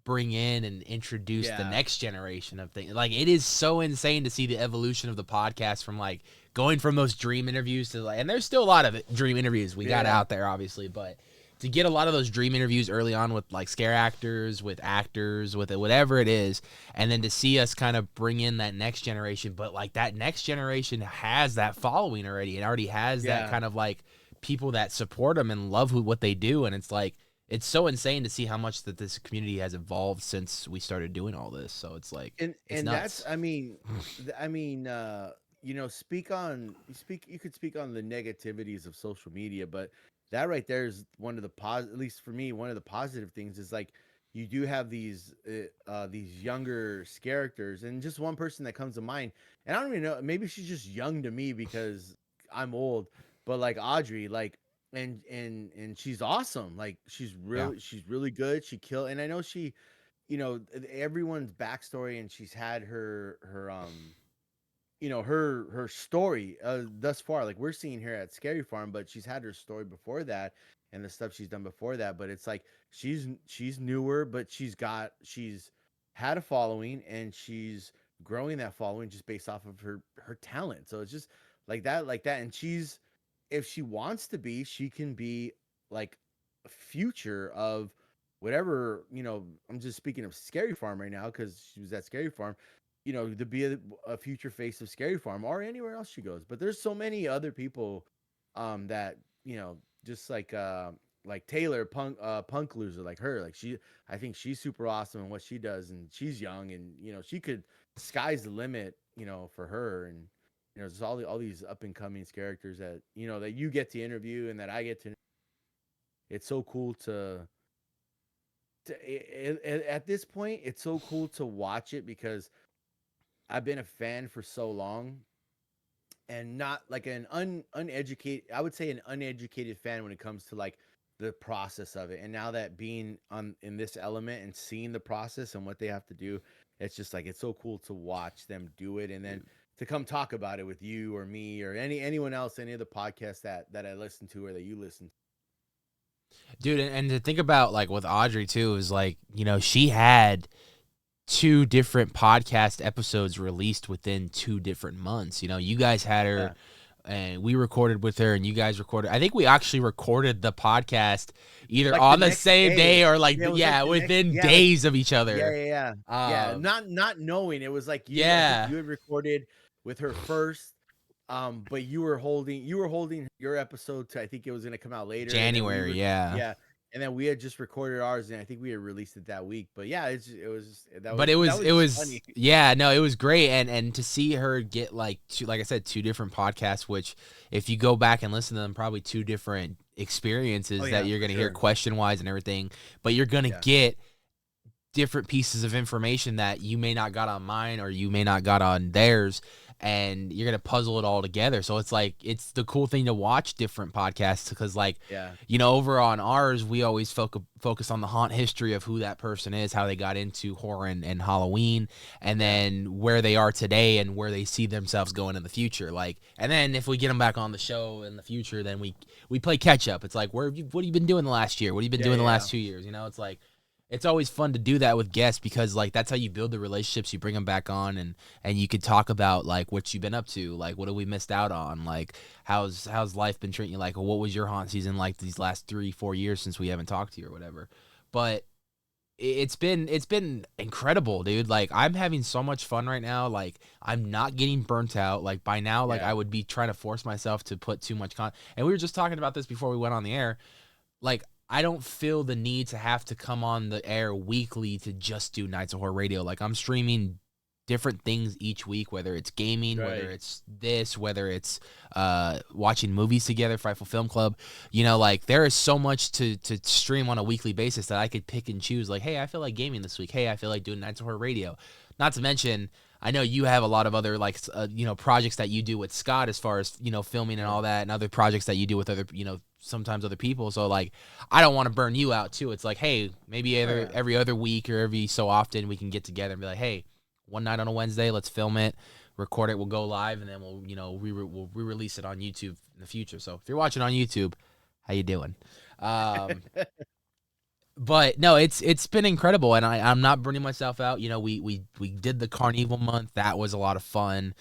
bring in and introduce the next generation of things. Like, it is so insane to see the evolution of the podcast from like going from those dream interviews to like, and there's still a lot of dream interviews we got out there, obviously, but to get a lot of those dream interviews early on with like scare actors, with actors, with whatever it is, and then to see us kind of bring in that next generation, but like that next generation has that following already. It already has that kind of like people that support them and love what they do, and it's like, it's so insane to see how much that this community has evolved since we started doing all this. So it's like, it's nuts. That's, I mean, you could speak on the negativities of social media, but that right there is one of the at least for me, one of the positive things is like, you do have these younger characters, and just one person that comes to mind, and I don't even know, maybe she's just young to me because I'm old, but like Audrey, like, and she's awesome. Like, she's really good. She killed, and I know she, everyone's backstory, and she's had her her story thus far. Like, we're seeing her at Scary Farm, but she's had her story before that, and the stuff she's done before that. But it's like, she's newer, but she's had a following, and she's growing that following just based off of her talent. So it's just like that, and she's, if she wants to be, she can be like a future of whatever, I'm just speaking of Scary Farm right now because she was at Scary Farm, to be a future face of Scary Farm or anywhere else she goes. But there's so many other people that, just like Taylor, punk loser, like her, like I think she's super awesome in what she does, and she's young, and she could, sky's the limit, for her. And there's all these up and coming characters that that you get to interview and that I get to. It's so cool at this point, it's so cool to watch it because I've been a fan for so long, and not like an uneducated, I would say an uneducated fan when it comes to like the process of it. And now that being in this element and seeing the process and what they have to do, it's just like, it's so cool to watch them do it, and then to come talk about it with you or me or anyone else, any of the podcasts that I listen to or that you listen to. Dude, and to think about like with Audrey too is like, she had 2 different podcast episodes released within 2 different months. You guys had her and we recorded with her, and you guys recorded. I think we actually recorded the podcast either like on the same day or like within days of each other. Yeah. Not knowing, it was like you had recorded with her first, but you were holding your episode to, I think it was going to come out later, January. And then we had just recorded ours, and I think we had released it that week. But yeah, it was funny. It was great, and to see her get like 2 different podcasts, which if you go back and listen to them, probably 2 different experiences that you're gonna hear question wise and everything, but you're gonna get different pieces of information that you may not got on mine or you may not got on theirs, and you're gonna puzzle it all together. So it's like, it's the cool thing to watch different podcasts, because like over on ours, we always focus on the haunt history of who that person is, how they got into horror and Halloween, and then where they are today and where they see themselves going in the future. Like, and then if we get them back on the show in the future, then we play catch up. It's like, what have you been doing the last year? What have you been doing the last 2 years? It's like, it's always fun to do that with guests, because like that's how you build the relationships. You bring them back on, and you could talk about like what you've been up to, like what have we missed out on, like how's life been treating you, like what was your haunt season like these last 3-4 years since we haven't talked to you or whatever. But it's been incredible, dude. Like, I'm having so much fun right now. Like, I'm not getting burnt out. Like, by now, like I would be trying to force myself to put too much content. And we were just talking about this before we went on the air. Like, I don't feel the need to have to come on the air weekly to just do Nights of Horror Radio. Like, I'm streaming different things each week, whether it's gaming, whether it's this, whether it's watching movies together, Frightful Film Club. You know, like, there is so much to stream on a weekly basis that I could pick and choose. Like, hey, I feel like gaming this week. Hey, I feel like doing Nights of Horror Radio. Not to mention, I know you have a lot of other, like, projects that you do with Scott as far as, filming and all that, and other projects that you do with other, sometimes other people. So, like, I don't want to burn you out, too. It's like, hey, maybe every other week or every so often we can get together and be like, hey, one night on a Wednesday, let's film it, record it, we'll go live, and then we'll, we'll re-release it on YouTube in the future. So if you're watching on YouTube, how you doing? But no, it's been incredible, and I'm not burning myself out. We did the Carnival month. That was a lot of fun.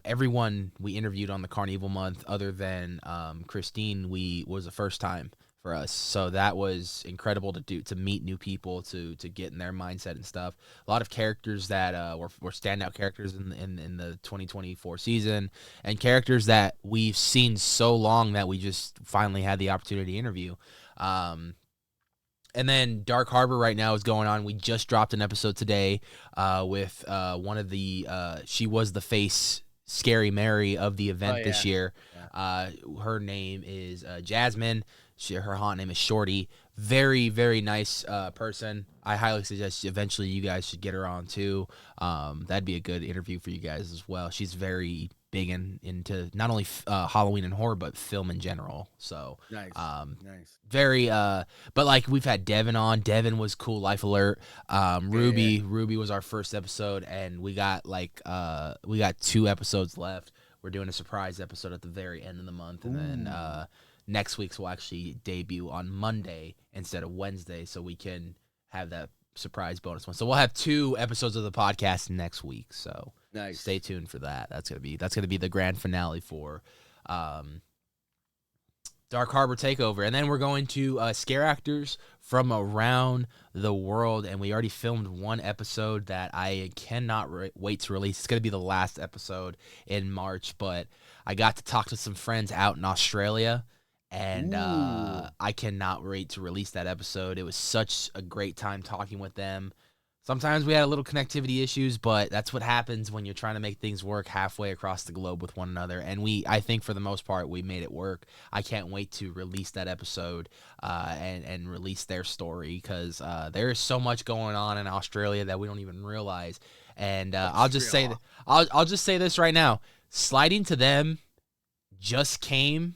Everyone we interviewed on the Carnival month, other than Christine, was the first time for us. So that was incredible to meet new people, to get in their mindset and stuff. A lot of characters that were standout characters in the 2024 season, and characters that we've seen so long that we just finally had the opportunity to interview. And then Dark Harbor right now is going on. We just dropped an episode today with one of the she was the face Scary Mary of the event this year. Yeah. Her name is Jasmine. Her haunt name is Shorty. Very, very nice person. I highly suggest eventually you guys should get her on too. That'd be a good interview for you guys as well. She's very big into not only Halloween and horror, but film in general. So nice. Very but like, we've had Devin on. Devin was cool. Life Alert. Ruby was our first episode, and we got 2 episodes left. We're doing a surprise episode at the very end of the month, and then next week's will actually debut on Monday instead of Wednesday, so we can have that surprise bonus one. So we'll have 2 episodes of the podcast next week. So nice. Stay tuned for that. That's gonna be the grand finale for Dark Harbor Takeover, and then we're going to scare actors from around the world, and we already filmed 1 episode that I cannot wait to release. It's gonna be the last episode in March, but I got to talk to some friends out in Australia. And I cannot wait to release that episode. It was such a great time talking with them. Sometimes we had a little connectivity issues, but that's what happens when you're trying to make things work halfway across the globe with one another. And I think for the most part, we made it work. I can't wait to release that episode and release their story, because there is so much going on in Australia that we don't even realize. And I'll just say I'll just say this right now: sliding to them just came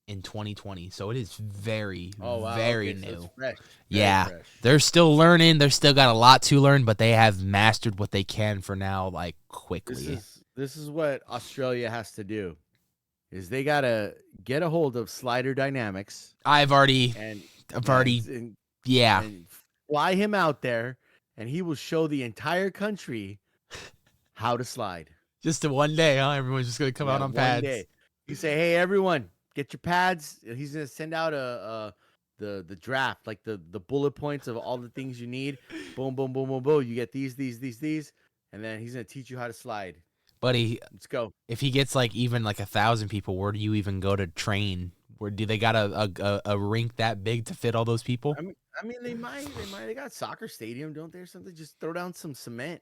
in 2020, so it is very very new. So it's fresh. Fresh. They're still learning. They're still got a lot to learn, but they have mastered what they can for now, like, quickly. This is what Australia has to do, is they gotta get a hold of Slider Dynamics. I've already and fly him out there, and he will show the entire country how to slide. Just a one day, huh? Everyone's just gonna come out on pads. Day. You say, hey, everyone, get your pads. He's gonna send out the draft, like the bullet points of all the things you need. Boom, boom, boom, boom, boom. You get these, and then he's gonna teach you how to slide. Buddy, let's go. If he gets even 1,000 people, where do you even go to train? Where do they got a rink that big to fit all those people? I mean, they might. They got a soccer stadium, don't they, or something? Just throw down some cement.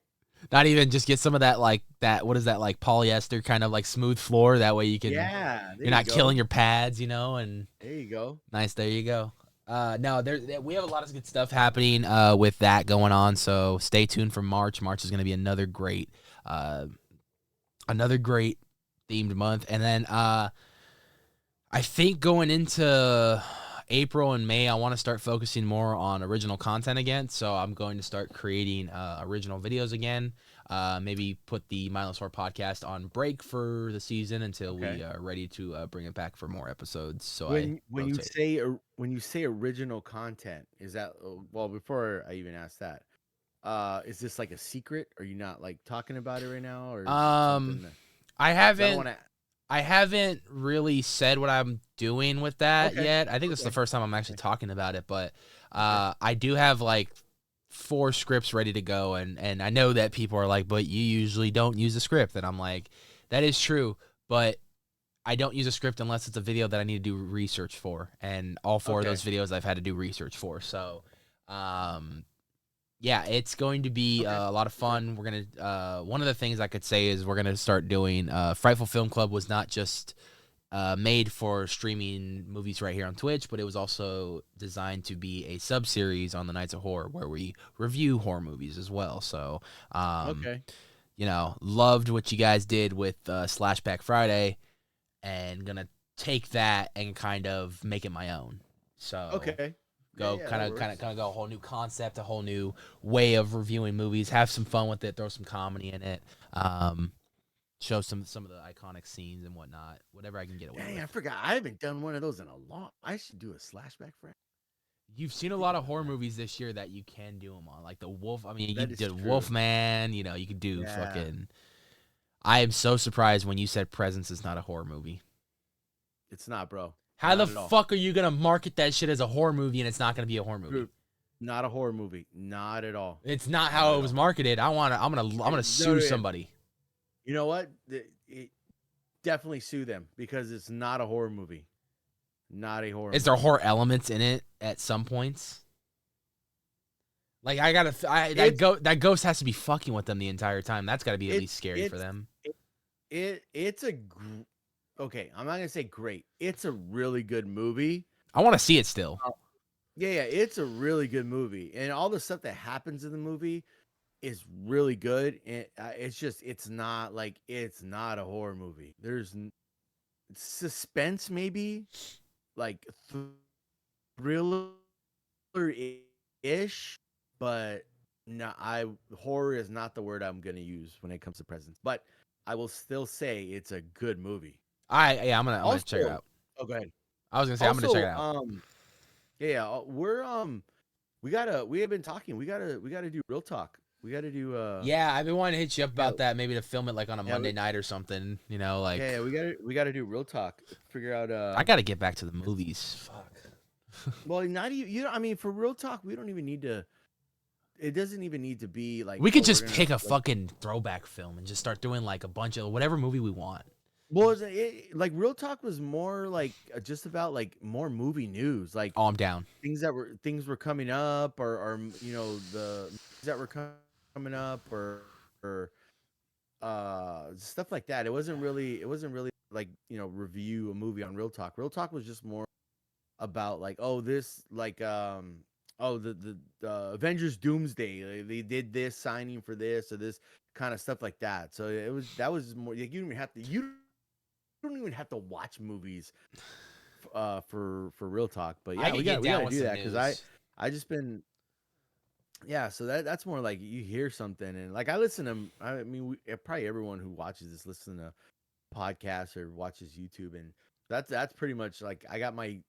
Not even just get some of that, what is that, polyester kind of smooth floor? That way you can, you're not killing your pads, and there you go. Nice. There you go. No, we have a lot of good stuff happening with that going on. So stay tuned for March. March is going to be another great themed month. And then I think going into April and May, I want to start focusing more on original content again. So I'm going to start creating original videos again. Maybe put the Mindless Horror podcast on break for the season until we are ready to bring it back for more episodes. So when you say original content, is that, well, before I even ask that, is this a secret? Are you not talking about it right now, or I haven't really said what I'm doing with that yet. I think this is the first time I'm actually talking about it, but I do have 4 scripts ready to go, and I know that people are but you usually don't use a script, and I'm that is true, but I don't use a script unless it's a video that I need to do research for, and all four of those videos I've had to do research for. So, yeah, it's going to be a lot of fun. We're gonna one of the things I could say is we're gonna start doing. Frightful Film Club was not just made for streaming movies right here on Twitch, but it was also designed to be a sub-series on the Nights of Horror where we review horror movies as well. So, you know, loved what you guys did with Slashback Friday, and gonna take that and kind of make it my own. So go kind of go a whole new concept, a whole new way of reviewing movies. Have some fun with it. Throw some comedy in it. Show some of the iconic scenes and whatnot. Whatever I can get away with. I forgot. I haven't done one of those in a long. I should do a Slashback Friday. You've seen a lot of horror movies this year that you can do them on, like the Wolf. I mean, you That is did true. Wolfman. You know, you could do fucking. I am so surprised when you said Presence is not a horror movie. It's not, bro. How Not the at all. fuck are you gonna market that shit as a horror movie and it's not gonna be a horror movie? Dude, not a horror movie. Not at all. It's not how it was marketed. I'm gonna sue somebody. You know what? Definitely sue them because it's not a horror movie. Not a horror. Is there horror elements in it at some points? Like that ghost has to be fucking with them the entire time. That's got to be at least scary for them. Okay, I'm not gonna say great. It's a really good movie. I want to see it still. Yeah, it's a really good movie, and all the stuff that happens in the movie is really good. And it's not a horror movie. There's suspense, maybe like thriller ish, but no, horror is not the word I'm gonna use when it comes to Presence. But I will still say it's a good movie. I'm gonna check it out. Oh, go ahead. I was gonna say I'm gonna check it out. We have been talking. We gotta do real talk. We gotta do. Yeah, I've been wanting to hit you up about that. Maybe to film it like on a Monday night or something. You know, like. Yeah, we gotta do real talk. Figure out. I gotta get back to the movies. Fuck. Well, not even you. I mean, for real talk, we don't even need to. It doesn't even need to be like. We could just pick a fucking throwback film and just start doing like a bunch of whatever movie we want. Well, like real talk was more like just about like more movie news, like I'm down. Things were coming up, or you know the things that were coming up, or stuff like that. It wasn't really like review a movie on real talk. Real talk was just more about like the Avengers Doomsday. They did this signing for this or this kind of stuff like that. So that was more like you don't even have to watch movies for real talk. But yeah, we gotta do that because I just been so that's more like you hear something and like I listen to. I mean, probably everyone who watches this listen to podcasts or watches YouTube, and that's pretty much like I got my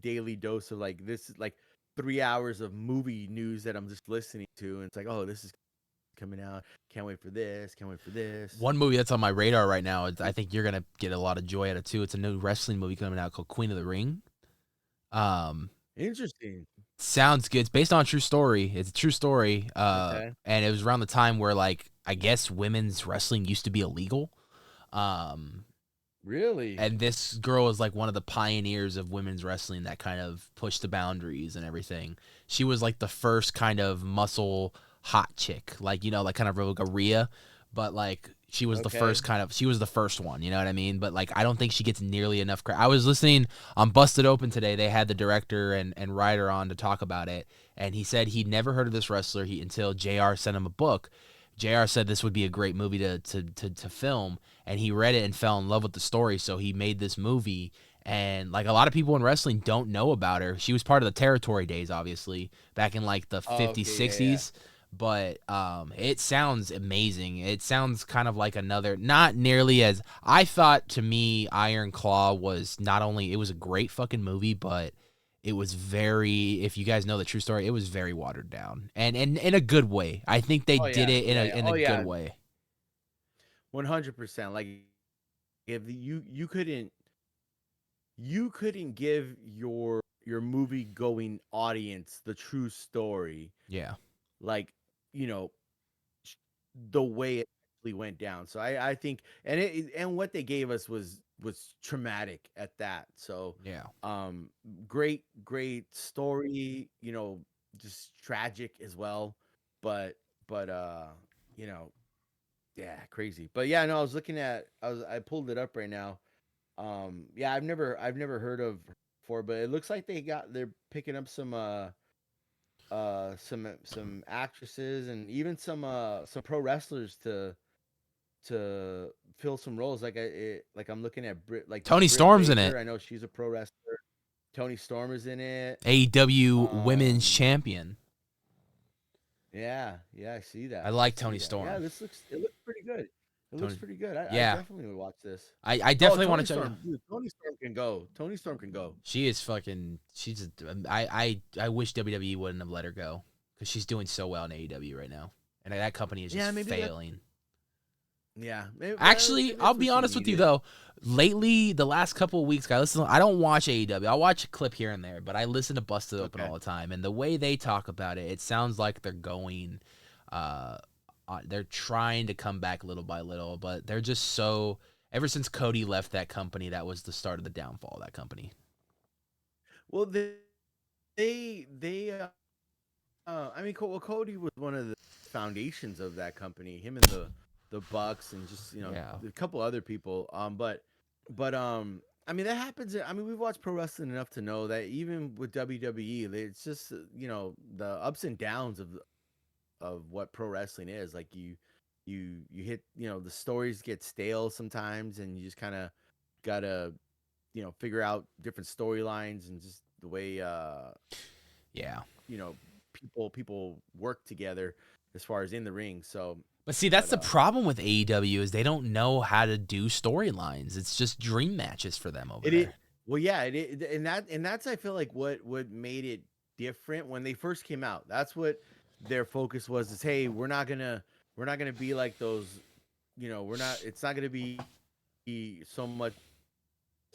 daily dose of like this is like 3 hours of movie news that I'm just listening to, and it's like, oh, this is coming out. Can't wait for this. Can't wait for this. One movie that's on my radar right now, I think you're gonna get a lot of joy out of too. It's a new wrestling movie coming out called Queen of the Ring. Interesting. Sounds good. It's based on a true story. It's a true story. And it was around the time where like I guess women's wrestling used to be illegal. Really? And this girl is like one of the pioneers of women's wrestling that kind of pushed the boundaries and everything. She was like the first kind of muscle hot chick, like like kind of like a Rhea, but like she was the first one, you know what I mean? But like I don't think she gets nearly enough credit. I was listening on Busted Open today. They had the director and writer on to talk about it, and he said he'd never heard of this wrestler until JR sent him a book. JR said this would be a great movie to film, and he read it and fell in love with the story, so he made this movie. And like a lot of people in wrestling don't know about her. She was part of the Territory days, obviously, back in like the 50s, 60s. Yeah. But it sounds amazing. It sounds kind of like another, not nearly as I thought. To me, Iron Claw was not only, it was a great fucking movie, but it was very, if you guys know the true story, it was very watered down and in a good way. I think they did it in a good way. 100%. Like if you couldn't give your movie going audience the true story. Yeah. Like, the way it actually went down. So I think and what they gave us was was traumatic at that. So Yeah. great story, just tragic as well. But you know, yeah, crazy. But yeah, no, I was looking at I pulled it up right now. Yeah, I've never heard of her before, but it looks like they're picking up some actresses and even some pro wrestlers to fill some roles. Like I'm looking at Tony Britt Storm's in it. Baker. I know she's a pro wrestler. Tony Storm is in it. AEW Women's Um, Champion. yeah, I see that. I like see Tony that. Storm. Yeah, it looks pretty good. It looks Tony- pretty good. I Yeah. definitely would watch this. I definitely Oh, want to Tony check. Storm, dude, Tony Storm can go. Tony Storm can go. She is fucking. She's. I wish WWE wouldn't have let her go because she's doing so well in AEW right now, and that company is just Yeah, maybe that- failing. Yeah. Actually, maybe I'll that's be what she honest with you needed. though. Lately, the last couple of weeks, guys, I don't watch AEW. I'll watch a clip here and there, but I listen to Busted Open Okay. all the time. And the way they talk about it, it sounds like they're going, they're trying to come back little by little, but they're just so. Ever since Cody left that company, that was the start of the downfall of that company. Well, I mean, Cody was one of the foundations of that company. Him and the Bucks and just Yeah. a couple other people. But I mean that happens. I mean, we've watched pro wrestling enough to know that even with WWE, it's just the ups and downs of what pro wrestling is. Like you hit the stories get stale sometimes, and you just kind of gotta figure out different storylines and just the way Yeah. people work together as far as in the ring. So But see, that's But, the problem with AEW is they don't know how to do storylines. It's just dream matches for them over it there. is well, yeah, it is, and that's I feel like what made it different when they first came out. That's what their focus was. Is hey, we're not gonna be like those. It's not gonna be so much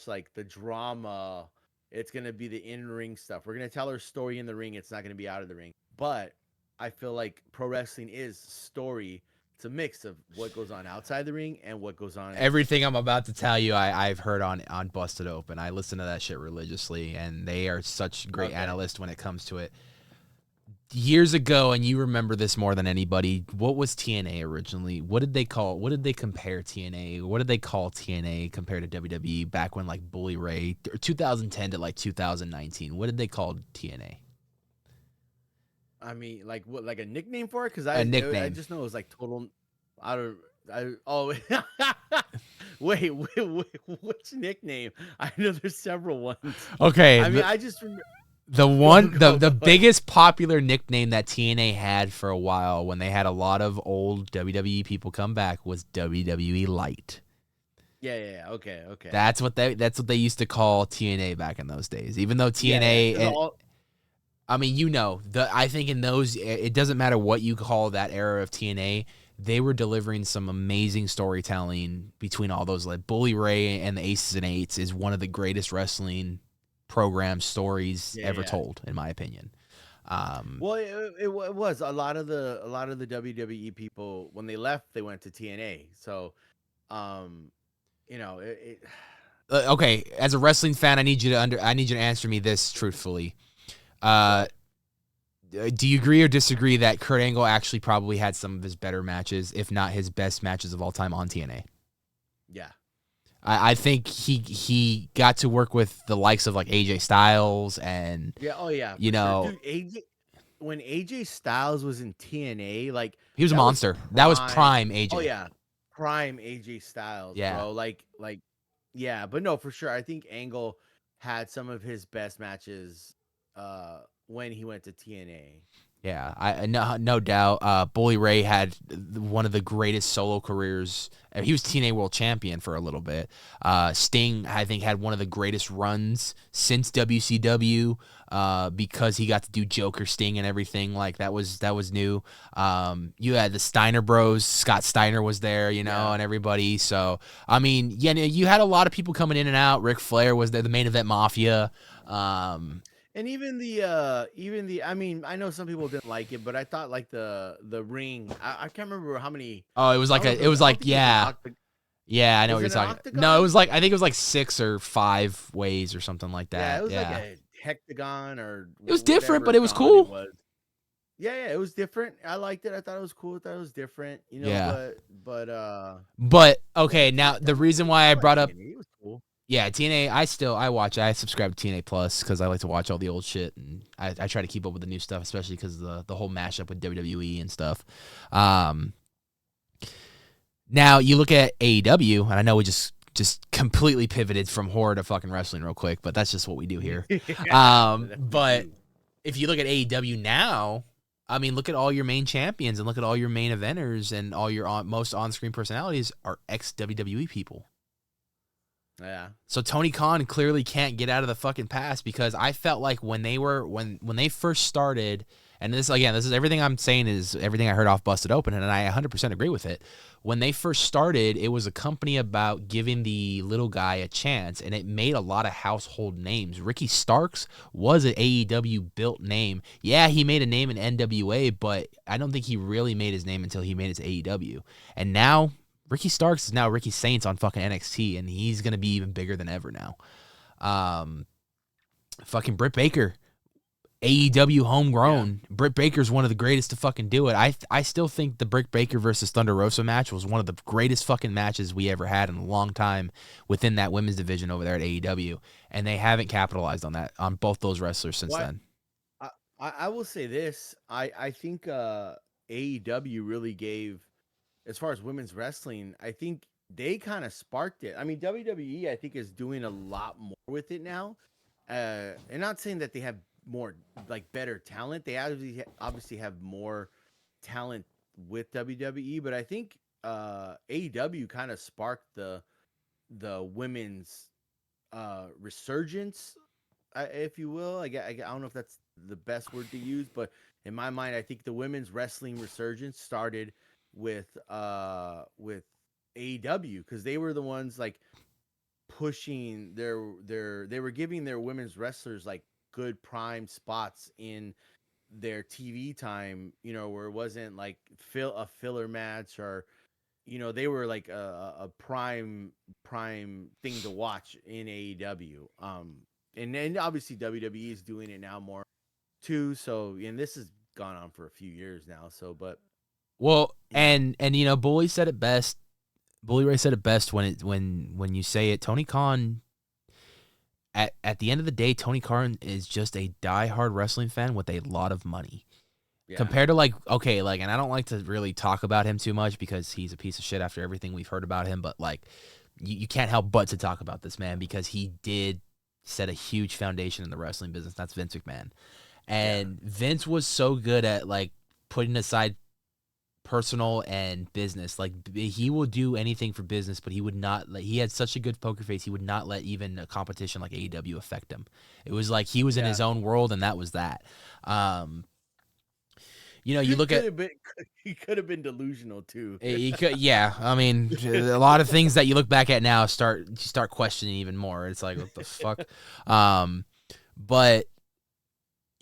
like the drama. It's gonna be the in-ring stuff. We're gonna tell our story in the ring. It's not gonna be out of the ring. But I feel like pro wrestling is story. It's a mix of what goes on outside the ring and what goes on. Everything I'm about to tell you, I've heard on Busted Open. I listen to that shit religiously, and they are such great Okay. analysts when it comes to it. Years ago, and you remember this more than anybody, what was TNA originally? What did they compare TNA? What did they call TNA compared to WWE back when, like, Bully Ray, 2010 to, like, 2019? What did they call TNA? I mean, like what, like a nickname for it? Because A I nickname. just know it was like total. Oh, wait, which nickname? I know there's several ones. Okay, I mean, I just remember. the one, go the ahead. biggest popular nickname that TNA had for a while when they had a lot of old WWE people come back was WWE Light. Yeah. Okay. That's what they used to call TNA back in those days. Even though TNA, Yeah, 'cause all- I mean, I think in those, it doesn't matter what you call that era of TNA. They were delivering some amazing storytelling between all those. Like Bully Ray and the Aces and Eights is one of the greatest wrestling program stories ever Yeah. told, in my opinion. Well, it was a lot of the WWE people when they left, they went to TNA. So, it Okay, as a wrestling fan, I need you to answer me this truthfully. Do you agree or disagree that Kurt Angle actually probably had some of his better matches, if not his best matches of all time on TNA? yeah. I think he got to work with the likes of like AJ Styles and Yeah. Oh yeah. You for sure. know- Dude, when AJ Styles was in TNA, like he was a that was monster. That was prime AJ. Oh yeah, prime AJ Styles. Yeah. Bro. Like yeah, but no, for sure. I think Angle had some of his best matches when he went to TNA. Yeah, no doubt. Bully Ray had one of the greatest solo careers. He was TNA World Champion for a little bit. Sting, I think, had one of the greatest runs since WCW because he got to do Joker Sting and everything. Like that was new. You had the Steiner Bros. Scott Steiner was there, Yeah. and everybody. So I mean, yeah, you had a lot of people coming in and out. Ric Flair was there, the Main Event Mafia. And even the I mean, I know some people didn't like it, but I thought like the ring. I can't remember how many. Oh, it was like I don't know if it was I don't like think it was yeah. locked, but Yeah, I know Was what it you're an talking. octagon? No, it was like I think it was like 6 or 5 ways or something like Yeah, that. it was Yeah, like a hectagon or it was different, whatever but it was gon cool. it was. Yeah, it was different. I liked it. I thought it was cool. I thought it was different. Yeah. But But yeah, okay, now the reason why I I like brought up TNA. It was cool. yeah TNA, I watch. I subscribe to TNA Plus because I like to watch all the old shit, and I try to keep up with the new stuff, especially because the whole mashup with WWE and stuff. Now you look at AEW, and I know we just completely pivoted from horror to fucking wrestling real quick, but that's just what we do here. But if you look at AEW now, I mean, look at all your main champions and look at all your main eventers and all your most on-screen personalities are ex-WWE people. Yeah. So Tony Khan clearly can't get out of the fucking past because I felt like when they first started, and this is everything I'm saying is everything I heard off Busted Open, and I 100% agree with it. When they first started, it was a company about giving the little guy a chance, and it made a lot of household names. Ricky Starks was an AEW built name. Yeah, he made a name in NWA, but I don't think he really made his name until he made his AEW. And now Ricky Starks is now Ricky Saints on fucking NXT, and he's gonna be even bigger than ever now. Fucking Britt Baker, AEW homegrown. Yeah. Britt Baker's one of the greatest to fucking do it. I still think the Britt Baker versus Thunder Rosa match was one of the greatest fucking matches we ever had in a long time within that women's division over there at AEW, and they haven't capitalized on that on both those wrestlers since then. I will say this. I think AEW really gave, as far as women's wrestling, I think they kind of sparked it. I mean, WWE, I think, is doing a lot more with it now. And not saying that they have more, like, better talent. They obviously have more talent with WWE, but I think AEW kind of sparked the women's resurgence, if you will. I don't know if that's the best word to use, but in my mind, I think the women's wrestling resurgence started with AEW, because they were the ones like pushing they were giving their women's wrestlers like good prime spots in their TV time, where it wasn't like a filler match, or they were like a prime thing to watch in AEW. And then obviously WWE is doing it now more too. So, and this has gone on for a few years now. So, but well, and Bully said it best. Bully Ray said it best when you say it. Tony Khan, at the end of the day, Tony Khan is just a diehard wrestling fan with a lot of money. Yeah. Compared to and I don't like to really talk about him too much because he's a piece of shit after everything we've heard about him, but like you can't help but to talk about this man because he did set a huge foundation in the wrestling business. That's Vince McMahon. And Vince was so good at like putting aside personal and business. Like he will do anything for business, but he would not he had such a good poker face, he would not let even a competition like AEW affect him. It was like he was in his own world, and that was that. You look at he could have been delusional too. He could, yeah. I mean, a lot of things that you look back at now start questioning even more. It's like, what the fuck? But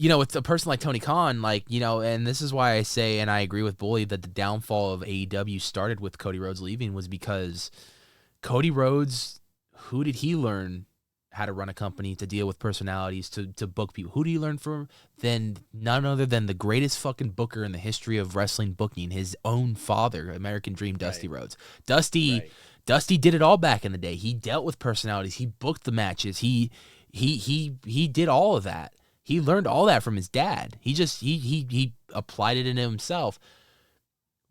with a person like Tony Khan, and this is why I say, and I agree with Bully, that the downfall of AEW started with Cody Rhodes leaving was because Cody Rhodes, who did he learn how to run a company, to deal with personalities, to book people? Who do you learn from? Then none other than the greatest fucking booker in the history of wrestling booking, his own father, American Dream, Dusty Rhodes. Dusty did it all back in the day. He dealt with personalities. He booked the matches. He did all of that. He learned all that from his dad. He applied it into himself.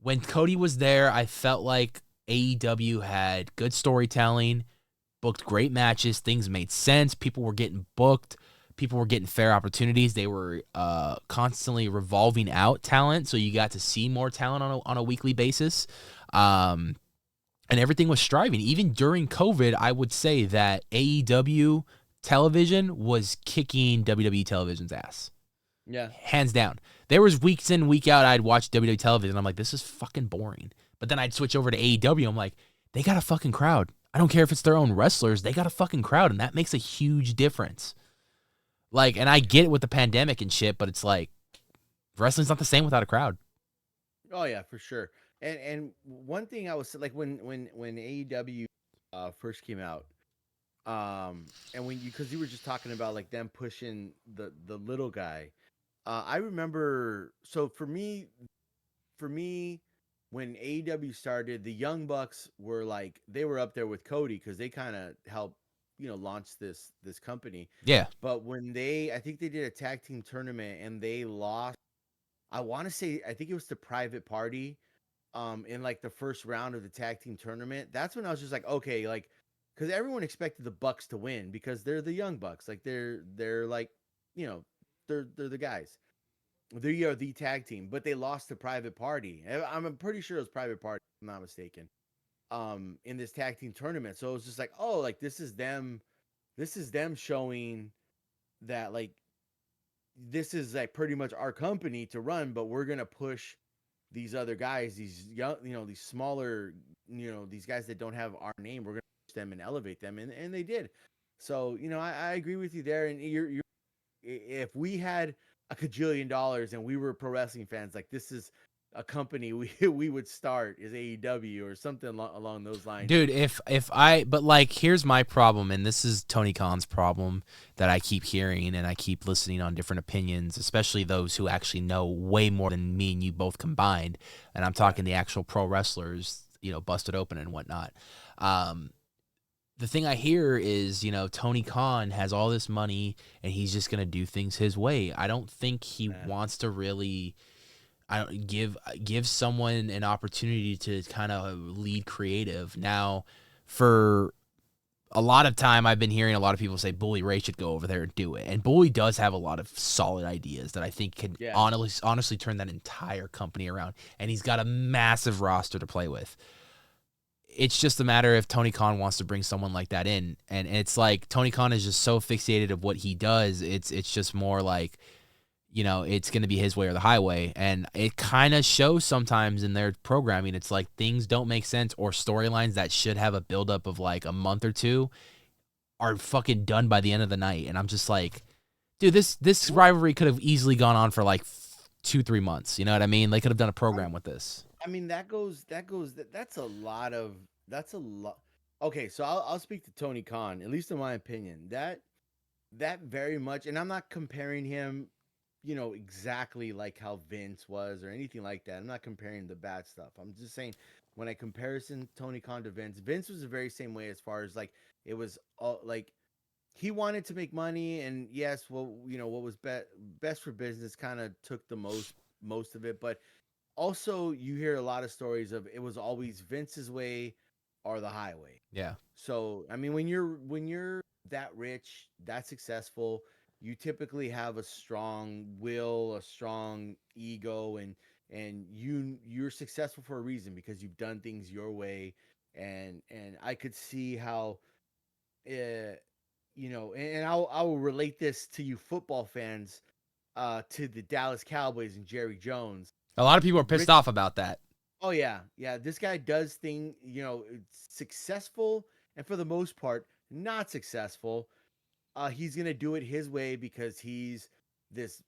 When Cody was there, I felt like AEW had good storytelling, booked great matches, things made sense, people were getting booked, people were getting fair opportunities, they were constantly revolving out talent, so you got to see more talent on a weekly basis, and everything was striving. Even during COVID, I would say that AEW television was kicking WWE television's ass. Yeah. Hands down. There was weeks in, week out, I'd watch WWE television, I'm like, this is fucking boring. But then I'd switch over to AEW, I'm like, they got a fucking crowd. I don't care if it's their own wrestlers, they got a fucking crowd, and that makes a huge difference. Like, and I get it with the pandemic and shit, but it's like, wrestling's not the same without a crowd. Oh, yeah, for sure. And one thing I was like when AEW first came out, and when you because you were just talking about like them pushing the little guy. I remember so for me when AEW started, the Young Bucks were like they were up there with Cody because they kind of helped launch this company. Yeah. But when I think they did a tag team tournament and they lost. I want to say I think it was the Private Party in like the first round of the tag team tournament. That's when I was just like, okay, like because everyone expected the Bucks to win because they're the Young Bucks, like they're like you know they're the guys. They are the tag team, but they lost to Private Party. I'm pretty sure it was Private Party, if I'm not mistaken. In this tag team tournament, so it was just like, oh, like this is them. This is them showing that like this is like pretty much our company to run, but we're gonna push these other guys, these young, these smaller, these guys that don't have our name. We're gonna push them and elevate them, and they did. So I agree with you there. And if we had a cajillion dollars and we were pro wrestling fans, like this is a company we would start is AEW or something along those lines. Dude, but like here's my problem, and this is Tony Khan's problem that I keep hearing and I keep listening on different opinions, especially those who actually know way more than me and you both combined. And I'm talking the actual pro wrestlers, busted open and whatnot. The thing I hear is, Tony Khan has all this money and he's just gonna do things his way. I don't think he wants to really give someone an opportunity to kind of lead creative. Now, for a lot of time, I've been hearing a lot of people say Bully Ray should go over there and do it. And Bully does have a lot of solid ideas that I think can honestly turn that entire company around. And he's got a massive roster to play with. It's just a matter if Tony Khan wants to bring someone like that in. And it's like Tony Khan is just so fixated of what he does. It's just more like, it's going to be his way or the highway. And it kind of shows sometimes in their programming. It's like things don't make sense, or storylines that should have a buildup of like a month or two are fucking done by the end of the night. And I'm just like, dude, this rivalry could have easily gone on for like 2-3 months. You know what I mean? They could have done a program with this. I mean, that's a lot. Okay, so I'll speak to Tony Khan, at least in my opinion. That very much, and I'm not comparing him, exactly like how Vince was or anything like that. I'm not comparing the bad stuff. I'm just saying when I comparison Tony Khan to Vince was the very same way as far as like it was all like he wanted to make money, and yes, well, what was best for business kind of took the most of it, but also you hear a lot of stories of it was always Vince's way or the highway. Yeah. So I mean, when you're that rich, that successful, you typically have a strong will, a strong ego, and you're successful for a reason because you've done things your way. And I could see how, and I will relate this to you football fans, to the Dallas Cowboys and Jerry Jones. A lot of people are pissed off about that. Oh yeah, yeah. This guy does thing, successful, and for the most part, not successful. He's gonna do it his way because he's this,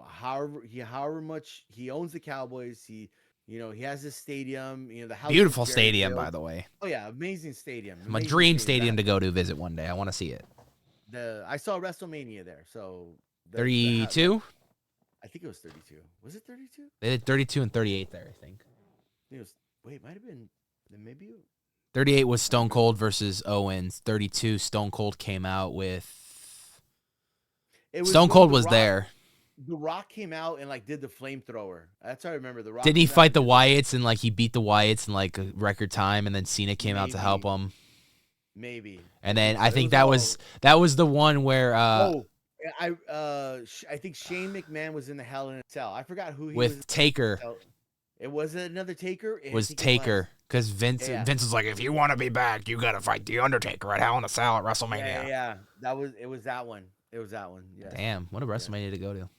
however much he owns the Cowboys. He has this stadium. The house. Beautiful stadium, by the way. Oh yeah, amazing stadium. My dream stadium to go to visit one day. I want to see it. I saw WrestleMania there, so 32. I think it was 32. Was it 32? They did 32 and 38 there, I think. It was. Wait, it might have been. Maybe. 38 was Stone Cold versus Owens. 32, Stone Cold came out with. Stone Cold was there. The Rock came out and like did the flamethrower. That's how I remember. The Rock. Didn't he fight the Wyatts and like he beat the Wyatts in like a record time, and then Cena came out to help him? Maybe. And then I think that was the one where. I think Shane McMahon was in the Hell in a Cell. I forgot who he with was. Taker. It wasn't another Taker. It was Taker because Vince was like, if you want to be back, you got to fight the Undertaker at Hell in a Cell at WrestleMania. Yeah. It was that one. Yeah. Damn, what a WrestleMania to go to.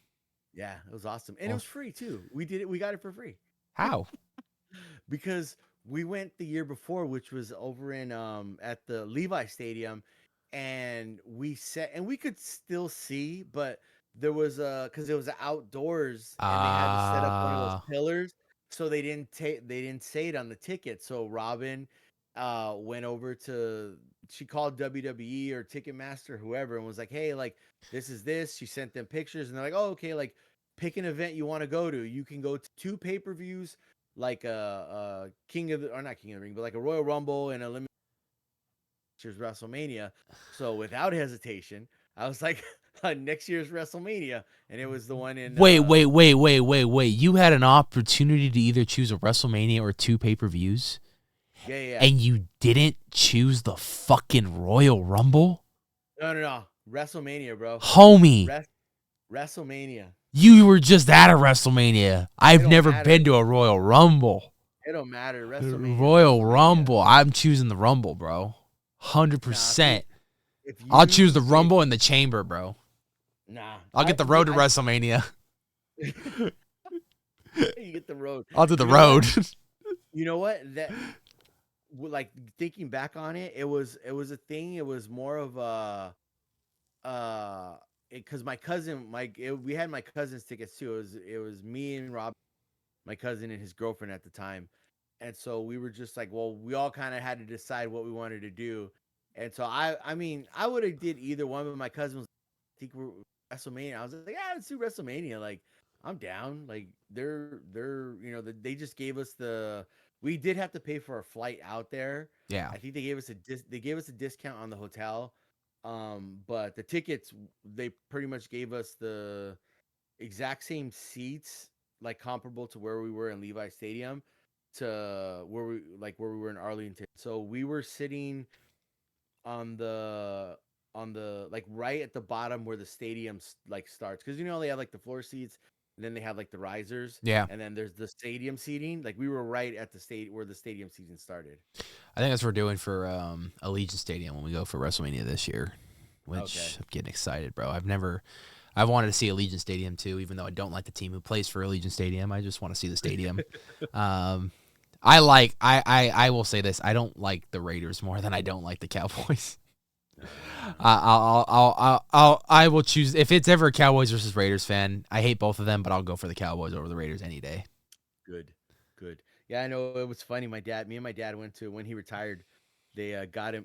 Yeah, it was awesome, and it was free too. We did it. We got it for free. How? Because we went the year before, which was over in at the Levi Stadium, and we could still see, but there was because it was outdoors and they had to set up one of those pillars. so they didn't say it on the ticket. So Robin went over to, she called WWE or Ticketmaster, whoever, and was like, hey, like this is this. She sent them pictures, and they're like, oh, okay, like pick an event you want to go to. You can go to 2 pay-per-views, like a King of the, or not King of the Ring, but like a Royal Rumble and a limited year's WrestleMania. So without hesitation, I was like, next year's WrestleMania, and it was the one in Wait. You had an opportunity to either choose a WrestleMania or 2 pay-per-views, yeah. and you didn't choose the fucking Royal Rumble? No. WrestleMania, bro. Homie, WrestleMania. you were just at a WrestleMania. I've don't never matter. been to a Royal Rumble. It don't matter. WrestleMania. Royal WrestleMania. Rumble. I'm choosing the Rumble, bro. 100%. If I'll choose the say- Rumble in the chamber, bro. Nah. I'll get the road to WrestleMania. You get the road. I'll do the You know road. You know what? That, like, thinking back on it, it was a thing. It was more of a because my cousin, we had my cousin's tickets too. It was me and Rob, my cousin and his girlfriend at the time, and so we were just like, well, we all kind of had to decide what we wanted to do, and so I mean, I would have did either one, but my cousin was like, I think we're WrestleMania. I was like, yeah, let's do WrestleMania. Like, I'm down. Like, they're they just gave us we did have to pay for a flight out there. Yeah. I think they gave us a discount on the hotel. But the tickets, they pretty much gave us the exact same seats, like comparable to where we were in Levi Stadium, to where we were in Arlington. So we were sitting on the like right at the bottom where the stadium like starts, because they have like the floor seats, and then they have like the risers, Yeah. and then there's the stadium seating. Like, we were right at the state where the stadium seating started. I think that's what we're doing for Allegiant Stadium when we go for WrestleMania this year, which Okay. I'm getting excited, bro. I've wanted to see Allegiant Stadium too, even though I don't like the team who plays for Allegiant Stadium. I just want to see the stadium. I will say this: I don't like the Raiders more than I don't like the Cowboys. I will choose if it's ever a Cowboys versus Raiders fan. I hate both of them, but I'll go for the Cowboys over the Raiders any day. Good. Yeah, I know, it was funny. Me and my dad went to, when he retired, they got him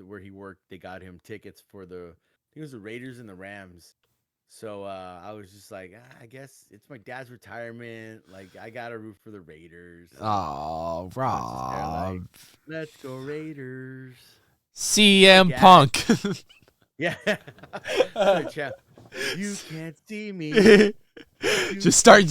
where he worked. They got him tickets for I think it was the Raiders and the Rams. So I was just like, I guess it's my dad's retirement. Like, I gotta root for the Raiders. Oh, I was just there like, Rob. let's go Raiders. CM Dad. Punk. Yeah. Sorry, champ. You can't see me. Just start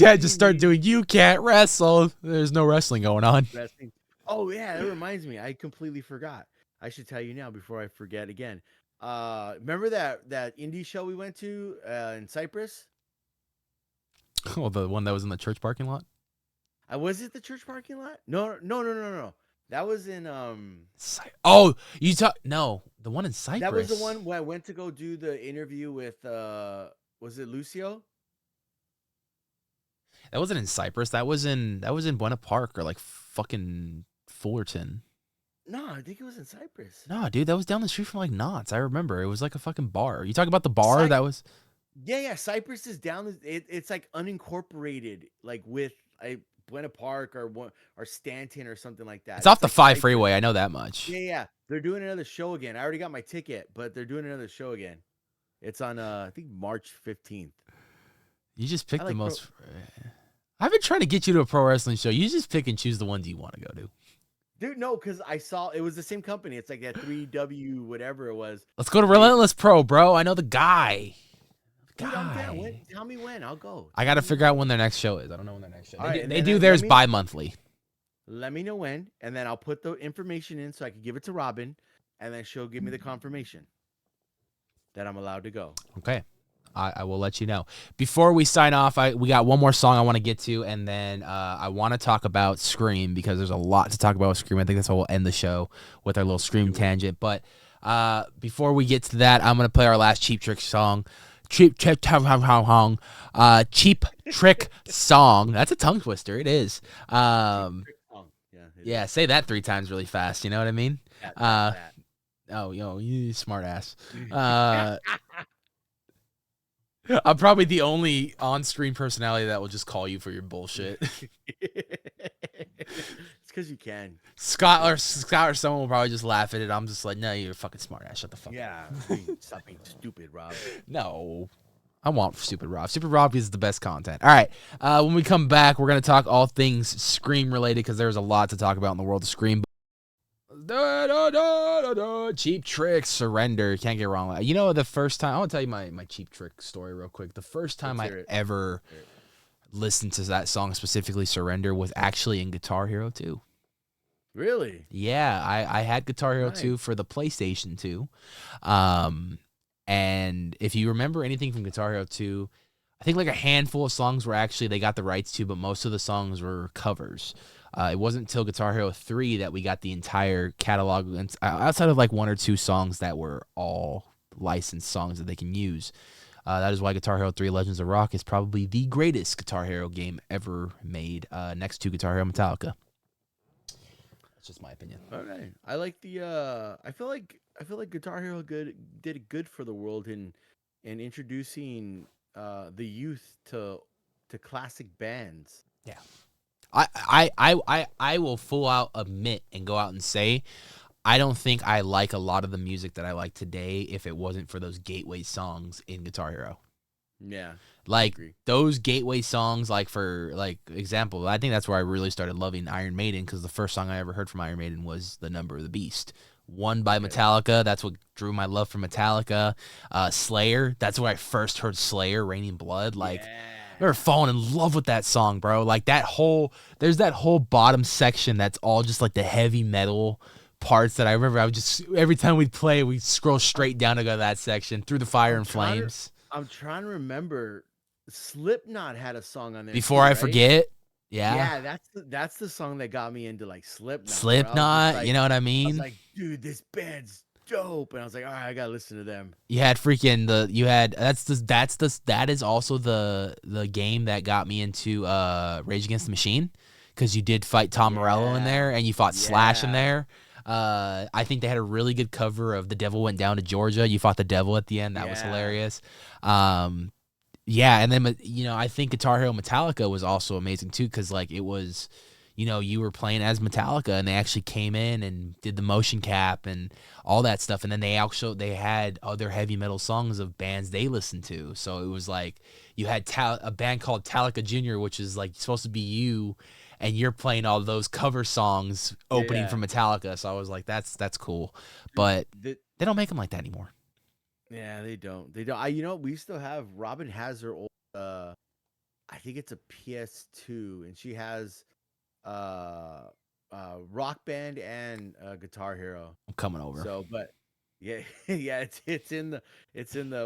doing You Can't Wrestle. There's no wrestling going on. Wrestling. Oh yeah, that reminds me. I completely forgot. I should tell you now before I forget again. Remember that indie show we went to in Cyprus? Oh, the one that was in the church parking lot? Was it the church parking lot? No. That was in Oh, no, the one in Cyprus. that was the one where I went to go do the interview with was it Lucio? That wasn't in Cyprus. That was in Buena Park or like fucking Fullerton. No, I think it was in Cyprus. No, dude, that was down the street from like Knott's. I remember. It was like a fucking bar. You talking about the bar that was? Yeah. Cyprus is down. It's like unincorporated, like with Buena Park or Stanton or something like that. It's off the like 5 Cyprus. freeway. I know that much. Yeah. They're doing another show again. I already got my ticket, but they're doing another show again. It's on I think March 15th. You just picked I the like most. I've been trying to get you to a pro wrestling show. You just pick and choose the ones you want to go to. Dude, no, because I saw it was the same company. It's like that 3W whatever it was. Let's go to Relentless Pro, bro. I know the guy. Dude, I'm down. Tell me when. I'll go. I got to figure out when their next show is. I don't know when their next show. All right, They and do then theirs let me- bi-monthly. Let me know when, and then I'll put the information in so I can give it to Robin, and then she'll give me the confirmation that I'm allowed to go. Okay. I will let you know. Before we sign off, we got one more song I want to get to, and then I want to talk about Scream because there's a lot to talk about with Scream. I think that's how we'll end the show with our little Scream tangent. But before we get to that, I'm going to play our last Cheap Trick song. Cheap Trick song. That's a tongue twister. It is. Yeah, say that 3 times really fast. You know what I mean? Oh, you smart ass. I'm probably the only on-screen personality that will just call you for your bullshit. It's because you can. Scott or someone will probably just laugh at it. I'm just like, no, you're a fucking smart ass. Shut the fuck up. Yeah. Stop being stupid, Rob. No. I want Stupid Rob. Stupid Rob is the best content. All right. When we come back, we're going to talk all things Scream related because there's a lot to talk about in the world of Scream. Cheap Trick, Surrender. Can't get wrong. You know, the first time, I want to tell you my Cheap Trick story real quick. The first time I ever listened to that song, specifically Surrender, was actually in Guitar Hero 2. Really? Yeah, I had Guitar Hero 2 for the PlayStation 2. And if you remember anything from Guitar Hero 2, I think like a handful of songs were actually they got the rights to, but most of the songs were covers. It wasn't until Guitar Hero 3 that we got the entire catalog, outside of like one or two songs that were all licensed songs that they can use. That is why Guitar Hero 3 Legends of Rock is probably the greatest Guitar Hero game ever made, next to Guitar Hero Metallica. That's just my opinion. Okay. I like the I feel like Guitar Hero did good for the world in introducing the youth to classic bands. Yeah. I will full out admit and go out and say I don't think I like a lot of the music that I like today if it wasn't for those gateway songs in Guitar Hero. Yeah. Like those gateway songs, like for like example, I think that's where I really started loving Iron Maiden because the first song I ever heard from Iron Maiden was The Number of the Beast. One by Metallica, that's what drew my love for Metallica. Slayer, that's where I first heard Slayer, Raining Blood. Like, I remember falling in love with that song, bro. Like there's that whole bottom section that's all just like the heavy metal parts that I remember. I would just every time we'd play, we'd scroll straight down to go to that section, Through the Fire and Flames. I'm trying to remember. Slipknot had a song on there. Before I Forget. Yeah. Yeah, that's the song that got me into like Slipknot. Slipknot, like, you know what I mean? I was like, dude, this band's dope, and I was like, all right, I gotta listen to them. You had that is also the game that got me into Rage Against the Machine because you did fight Tom Morello in there and you fought Slash in there. I think they had a really good cover of The Devil Went Down to Georgia. You fought the devil at the end. That was hilarious. Yeah, and then I think Guitar Hero Metallica was also amazing too because like it was, you were playing as Metallica and they actually came in and did the motion cap and all that stuff, and then they had other heavy metal songs of bands they listened to. So it was like you had a band called Metallica Jr., which is like supposed to be you, and you're playing all those cover songs opening from Metallica. So I was like, that's cool, but they don't make them like that anymore. Yeah, they don't. We still have Robin has her old I think it's a PS2 and she has Rock Band and Guitar Hero. I'm coming over. So, but yeah, it's in the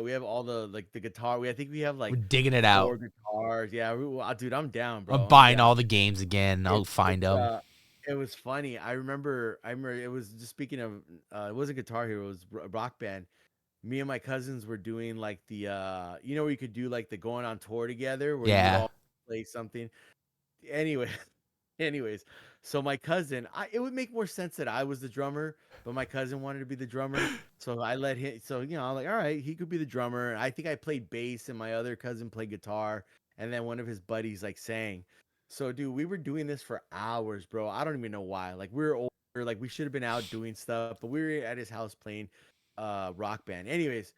we have all the like the guitar. I think we have like we're digging it out. 4 guitars. Yeah, dude, I'm down, bro. I'm buying all the games again. I'll find them. It was funny. I remember it was just speaking of it wasn't Guitar Hero, it was Rock Band. Me and my cousins were doing like the where you could do like the going on tour together where you all play something. Anyways, so my cousin, it would make more sense that I was the drummer, but my cousin wanted to be the drummer, so I let him. So I'm like, all right, he could be the drummer. I think I played bass, and my other cousin played guitar, and then one of his buddies like sang. So, dude, we were doing this for hours, bro. I don't even know why. Like we were older, like we should have been out doing stuff, but we were at his house playing Rock Band. Anyways,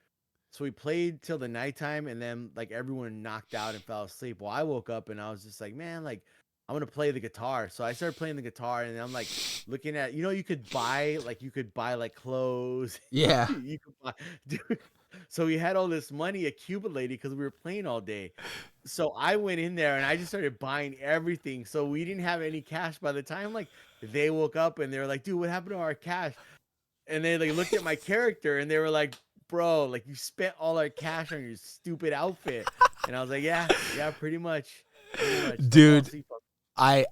so we played till the nighttime, and then like everyone knocked out and fell asleep. Well, I woke up and I was just like, man, like I'm gonna play the guitar. So I started playing the guitar, and I'm like looking at, you could buy like clothes. Yeah. You could buy, dude. So we had all this money accumulated because we were playing all day. So I went in there and I just started buying everything. So we didn't have any cash by the time like they woke up, and they were like, dude, what happened to our cash? And they like looked at my character and they were like, bro, like you spent all our cash on your stupid outfit. And I was like, yeah, pretty much. Dude, I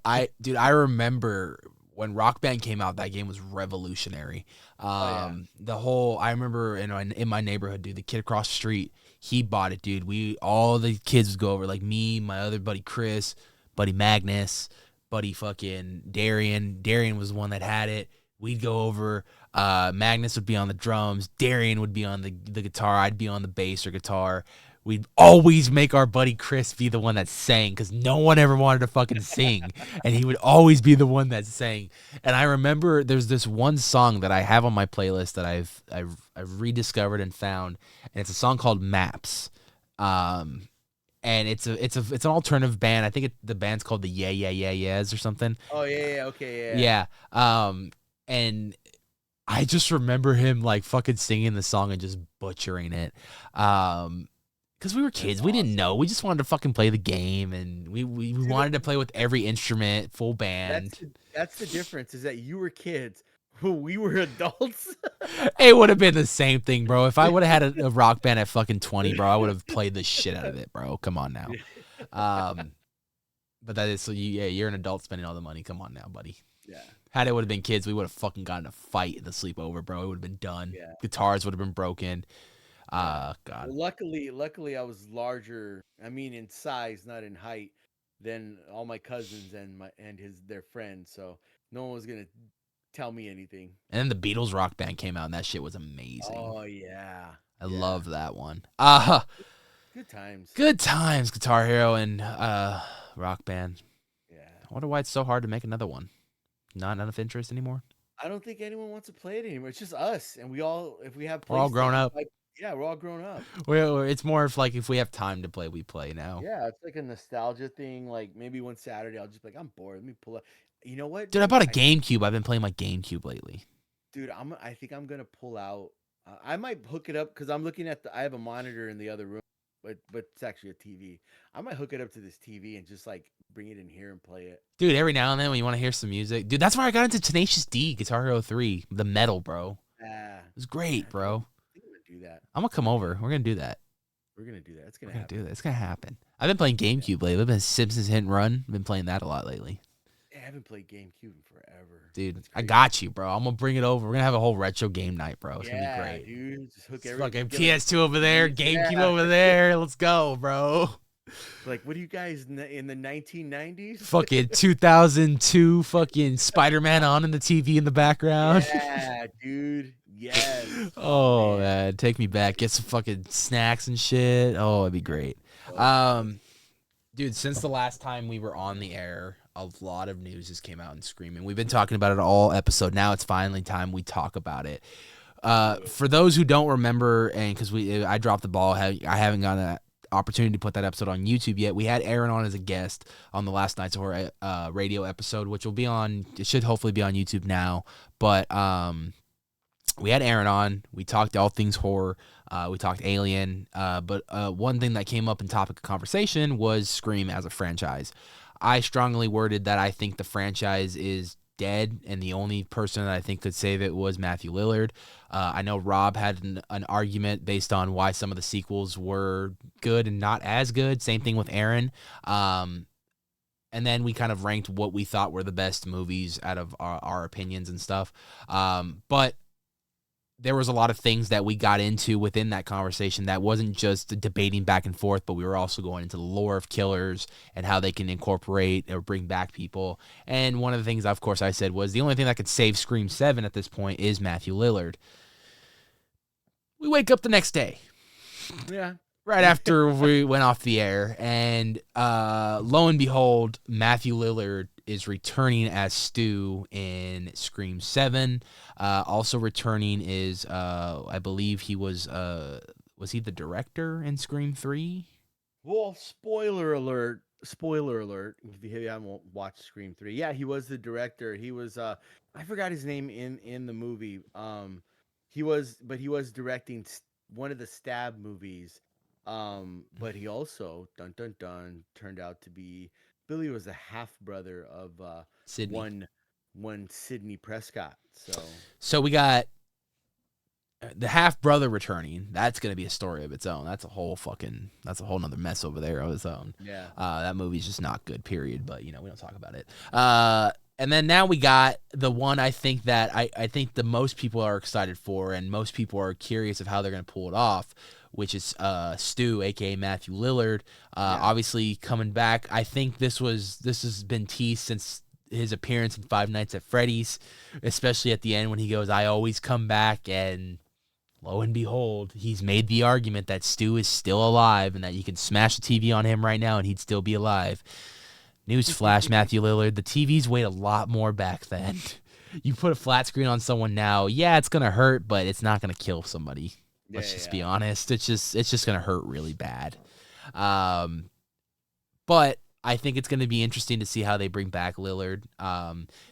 remember when Rock Band came out, that game was revolutionary. I remember in my neighborhood, dude, the kid across the street, he bought it, dude. All the kids would go over, like me, my other buddy Chris, buddy Magnus, buddy fucking Darian. Darian was the one that had it. We'd go over. Magnus would be on the drums. Darian would be on the guitar. I'd be on the bass or guitar. we'd always make our buddy Chris be the one that sang because no one ever wanted to fucking sing. And he would always be the one that sang. And I remember there's this one song that I have on my playlist that I've rediscovered and found. And it's a song called Maps. And it's an alternative band. I think the band's called the Yeah Yeah Yeah Yeahs or something. Oh yeah, okay, yeah. Yeah. And I just remember him like fucking singing the song and just butchering it. Because we were kids, we didn't know. We just wanted to fucking play the game, and we wanted to play with every instrument, full band. That's the difference, is that you were kids. We were adults. It would have been the same thing, bro. If I would have had a rock band at fucking 20, bro, I would have played the shit out of it, bro. Come on now. But that is so you're an adult spending all the money. Come on now, buddy. Yeah. Had it would have been kids, we would have fucking gotten a fight in the sleepover, bro. It would have been done. Yeah. Guitars would have been broken. God. Well, luckily I was larger. I mean, in size, not in height, than all my cousins and their friends. So no one was gonna tell me anything. And then the Beatles rock band came out, and that shit was amazing. Oh yeah, I love that one. Good times. Good times, Guitar Hero and rock band. Yeah. I wonder why it's so hard to make another one. Not enough interest anymore. I don't think anyone wants to play it anymore. It's just us, and if we have, we're all grown up. Yeah, we're all grown up. Well, it's more of like if we have time to play, we play now. Yeah, it's like a nostalgia thing. Like maybe one Saturday I'll just be like, I'm bored. Let me pull up. You know what? Dude, I bought a GameCube. I've been playing my GameCube lately. Dude, I think I'm gonna pull out. I might hook it up because I'm looking at I have a monitor in the other room, but it's actually a TV. I might hook it up to this TV and just like bring it in here and play it. Dude, every now and then when you want to hear some music, dude, that's where I got into Tenacious D, Guitar Hero 3, the metal, bro. It was great, bro. Do that. I'm gonna come over. We're gonna do that. We're gonna do that. It's gonna do that. It's gonna happen. I've been playing GameCube lately. I've been Simpsons Hit and Run. I've been playing that a lot lately. Yeah, I haven't played GameCube in forever. Dude, I got you, bro. I'm gonna bring it over. We're gonna have a whole retro game night, bro. It's gonna be great. Dude, just hook fucking PS2 over there, GameCube over there. Let's go, bro. Like, what are you guys in the 1990s? Fucking 2002, fucking Spider-Man on in the TV in the background. Yeah, dude. Yes. Oh man, take me back. Get some fucking snacks and shit. Oh, it'd be great. Dude, since the last time we were on the air, a lot of news has came out in Screaming. We've been talking about it all episode. Now it's finally time we talk about it. For those who don't remember, and because I dropped the ball, I haven't gotten an opportunity to put that episode on YouTube yet. We had Aaron on as a guest on the Last Night's Horror radio episode, which will be on. It should hopefully be on YouTube now. But we had Aaron on. We talked all things horror. We talked Alien. But one thing that came up in topic of conversation was Scream as a franchise. I strongly worded that I think the franchise is dead, and the only person that I think could save it was Matthew Lillard. I know Rob had an argument based on why some of the sequels were good and not as good. Same thing with Aaron. And then we kind of ranked what we thought were the best movies out of our opinions and stuff. But there was a lot of things that we got into within that conversation that wasn't just debating back and forth, but we were also going into the lore of killers and how they can incorporate or bring back people. And one of the things, of course, I said was the only thing that could save Scream 7 at this point is Matthew Lillard. We wake up the next day. Yeah. Right after we went off the air, and lo and behold, Matthew Lillard is returning as Stu in Scream 7. Also returning is, I believe he was he the director in Scream 3? Well, spoiler alert. Spoiler alert. If you haven't watched Scream 3. Yeah, he was the director. He was, I forgot his name in the movie. He was directing one of the Stab movies. But he also, dun dun dun, turned out to be Billy was a half brother of Sidney. one Sidney Prescott. So we got the half brother returning. That's gonna be a story of its own. That's a whole nother mess over there of its own. Yeah. That movie's just not good, period. But we don't talk about it. And then now we got the one I think that I think the most people are excited for, and most people are curious of how they're gonna pull it off, which is Stu, aka Matthew Lillard, obviously coming back. I think this has been teased since his appearance in Five Nights at Freddy's, especially at the end when he goes, "I always come back," and lo and behold, he's made the argument that Stu is still alive and that you can smash the TV on him right now and he'd still be alive. Newsflash, Matthew Lillard, the TVs weighed a lot more back then. You put a flat screen on someone now, yeah, it's gonna hurt, but it's not gonna kill somebody. Let's just be honest. It's just gonna hurt really bad. But I think it's gonna be interesting to see how they bring back Lillard.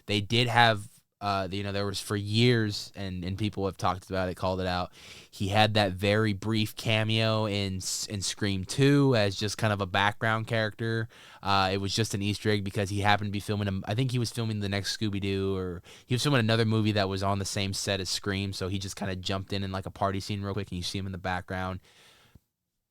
They did have there was for years, and people have talked about it, called it out. He had that very brief cameo in Scream 2 as just kind of a background character. It was just an Easter egg because he happened to be filming I think he was filming the next Scooby-Doo, or he was filming another movie that was on the same set as Scream, so he just kind of jumped in like a party scene real quick, and you see him in the background.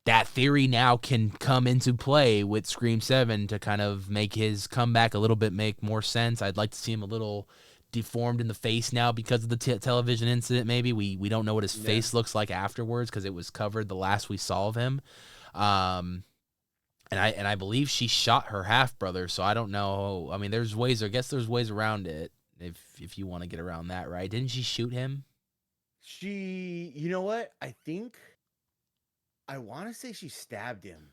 That theory now can come into play with Scream 7 to kind of make his comeback a little bit make more sense. I'd like to see him a little deformed in the face now because of the television incident. Maybe we don't know what his face looks like afterwards because it was covered the last we saw of him. And I believe she shot her half brother, so I don't know. I mean, there's ways around it if you want to get around that, right? Didn't she shoot him? You know what? I want to say she stabbed him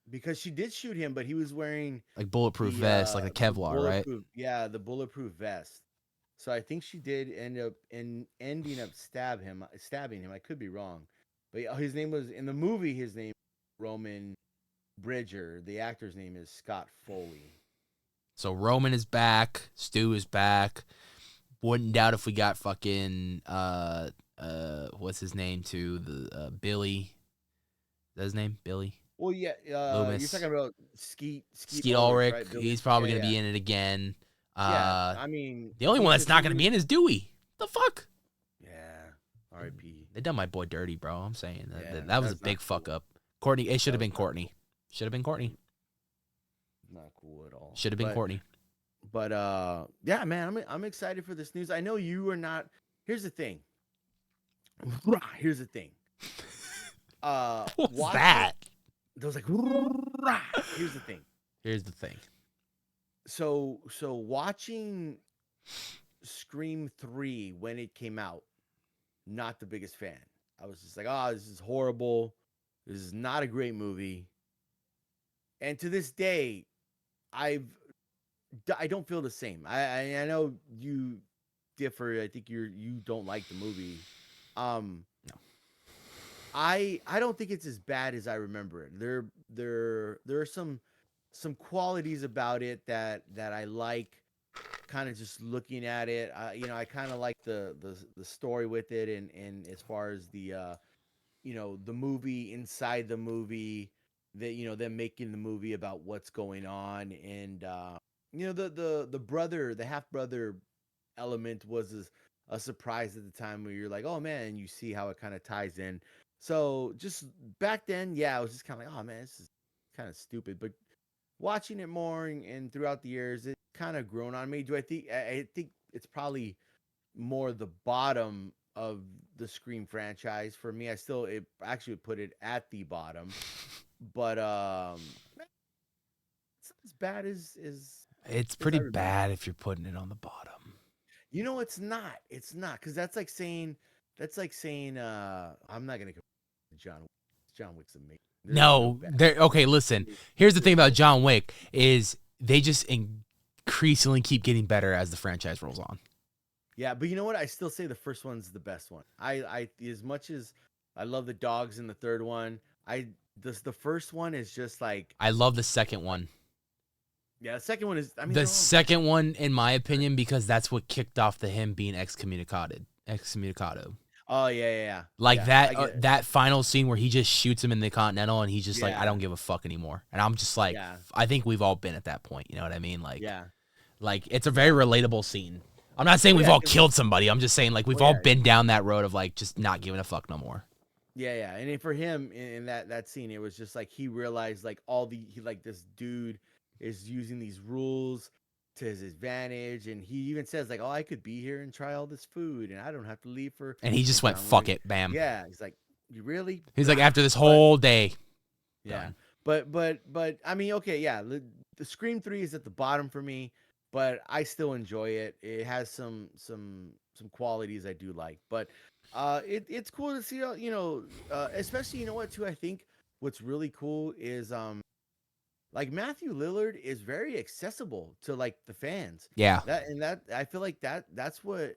because she did shoot him, but he was wearing like bulletproof vest, like a Kevlar, right? Yeah, the bulletproof vest. So I think she did end up ending up stabbing him. I could be wrong, but his name was in the movie. His name Roman Bridger. The actor's name is Scott Foley. So Roman is back. Stu is back. Wouldn't doubt if we got fucking what's his name too? The Billy. Is that his name? Billy. Well, yeah. You're talking about Skeet Ulrich. Right? He's probably gonna be in it again. I mean, the only one that's not going to be in is Dewey. The fuck? Yeah. R.I.P. They done my boy dirty, bro. I'm saying that was a big fuck up. Courtney, it should have been Courtney. Should have been Courtney. Not cool at all. Should have been Courtney. But yeah, man, I'm excited for this news. I know you are not. Here's the thing. Here's the thing. What's that? There was like. Here's the thing. Here's the thing. So watching Scream 3 when it came out, not the biggest fan. I was just like, this is horrible. This is not a great movie. And to this day, I don't feel the same. I know you differ. I think you don't like the movie. No. I don't think it's as bad as I remember it. There are some qualities about it that I like, kind of just looking at it. I kind of like the story with it, and as far as the the movie inside the movie, that them making the movie about what's going on, and the half brother element was a surprise at the time, where you're like, oh man, and you see how it kind of ties in. So just back then, yeah, I was just kind of like, oh man, this is kind of stupid, but watching it more and throughout the years, it kind of grown on me. I think it's probably more the bottom of the Scream franchise for me. It actually put it at the bottom, but it's not as bad as it's pretty bad if you're putting it on the bottom. It's not. It's not, because that's like saying I'm not gonna go John Wick's amazing. Okay, listen. Here's the thing about John Wick is they just increasingly keep getting better as the franchise rolls on. Yeah, but you know what? I still say the first one's the best one. I as much as I love the dogs in the third one, the first one is just like, I love the second one. Yeah, the second one is. I mean, the second one, in my opinion, because that's what kicked off him being excommunicado. Oh yeah. Like that final scene where he just shoots him in the Continental, and he's just like, I don't give a fuck anymore. And I'm just like, I think we've all been at that point. You know what I mean? Like, like it's a very relatable scene. I'm not saying we've all killed somebody. I'm just saying like we've all been down that road of like just not giving a fuck no more. Yeah. And for him in that scene, it was just like he realized like this dude is using these rules to his advantage, and he even says like, I could be here and try all this food, and I don't have to leave for. And he just went, fuck it, bam. Yeah, he's like, you really? He's like, after this whole day. Yeah, done. but I mean, okay, yeah, the Scream 3 is at the bottom for me, but I still enjoy it. It has some qualities I do like. But it's cool to see, especially, you know what, too. I think what's really cool is like Matthew Lillard is very accessible to like the fans. Yeah. That I feel like that's what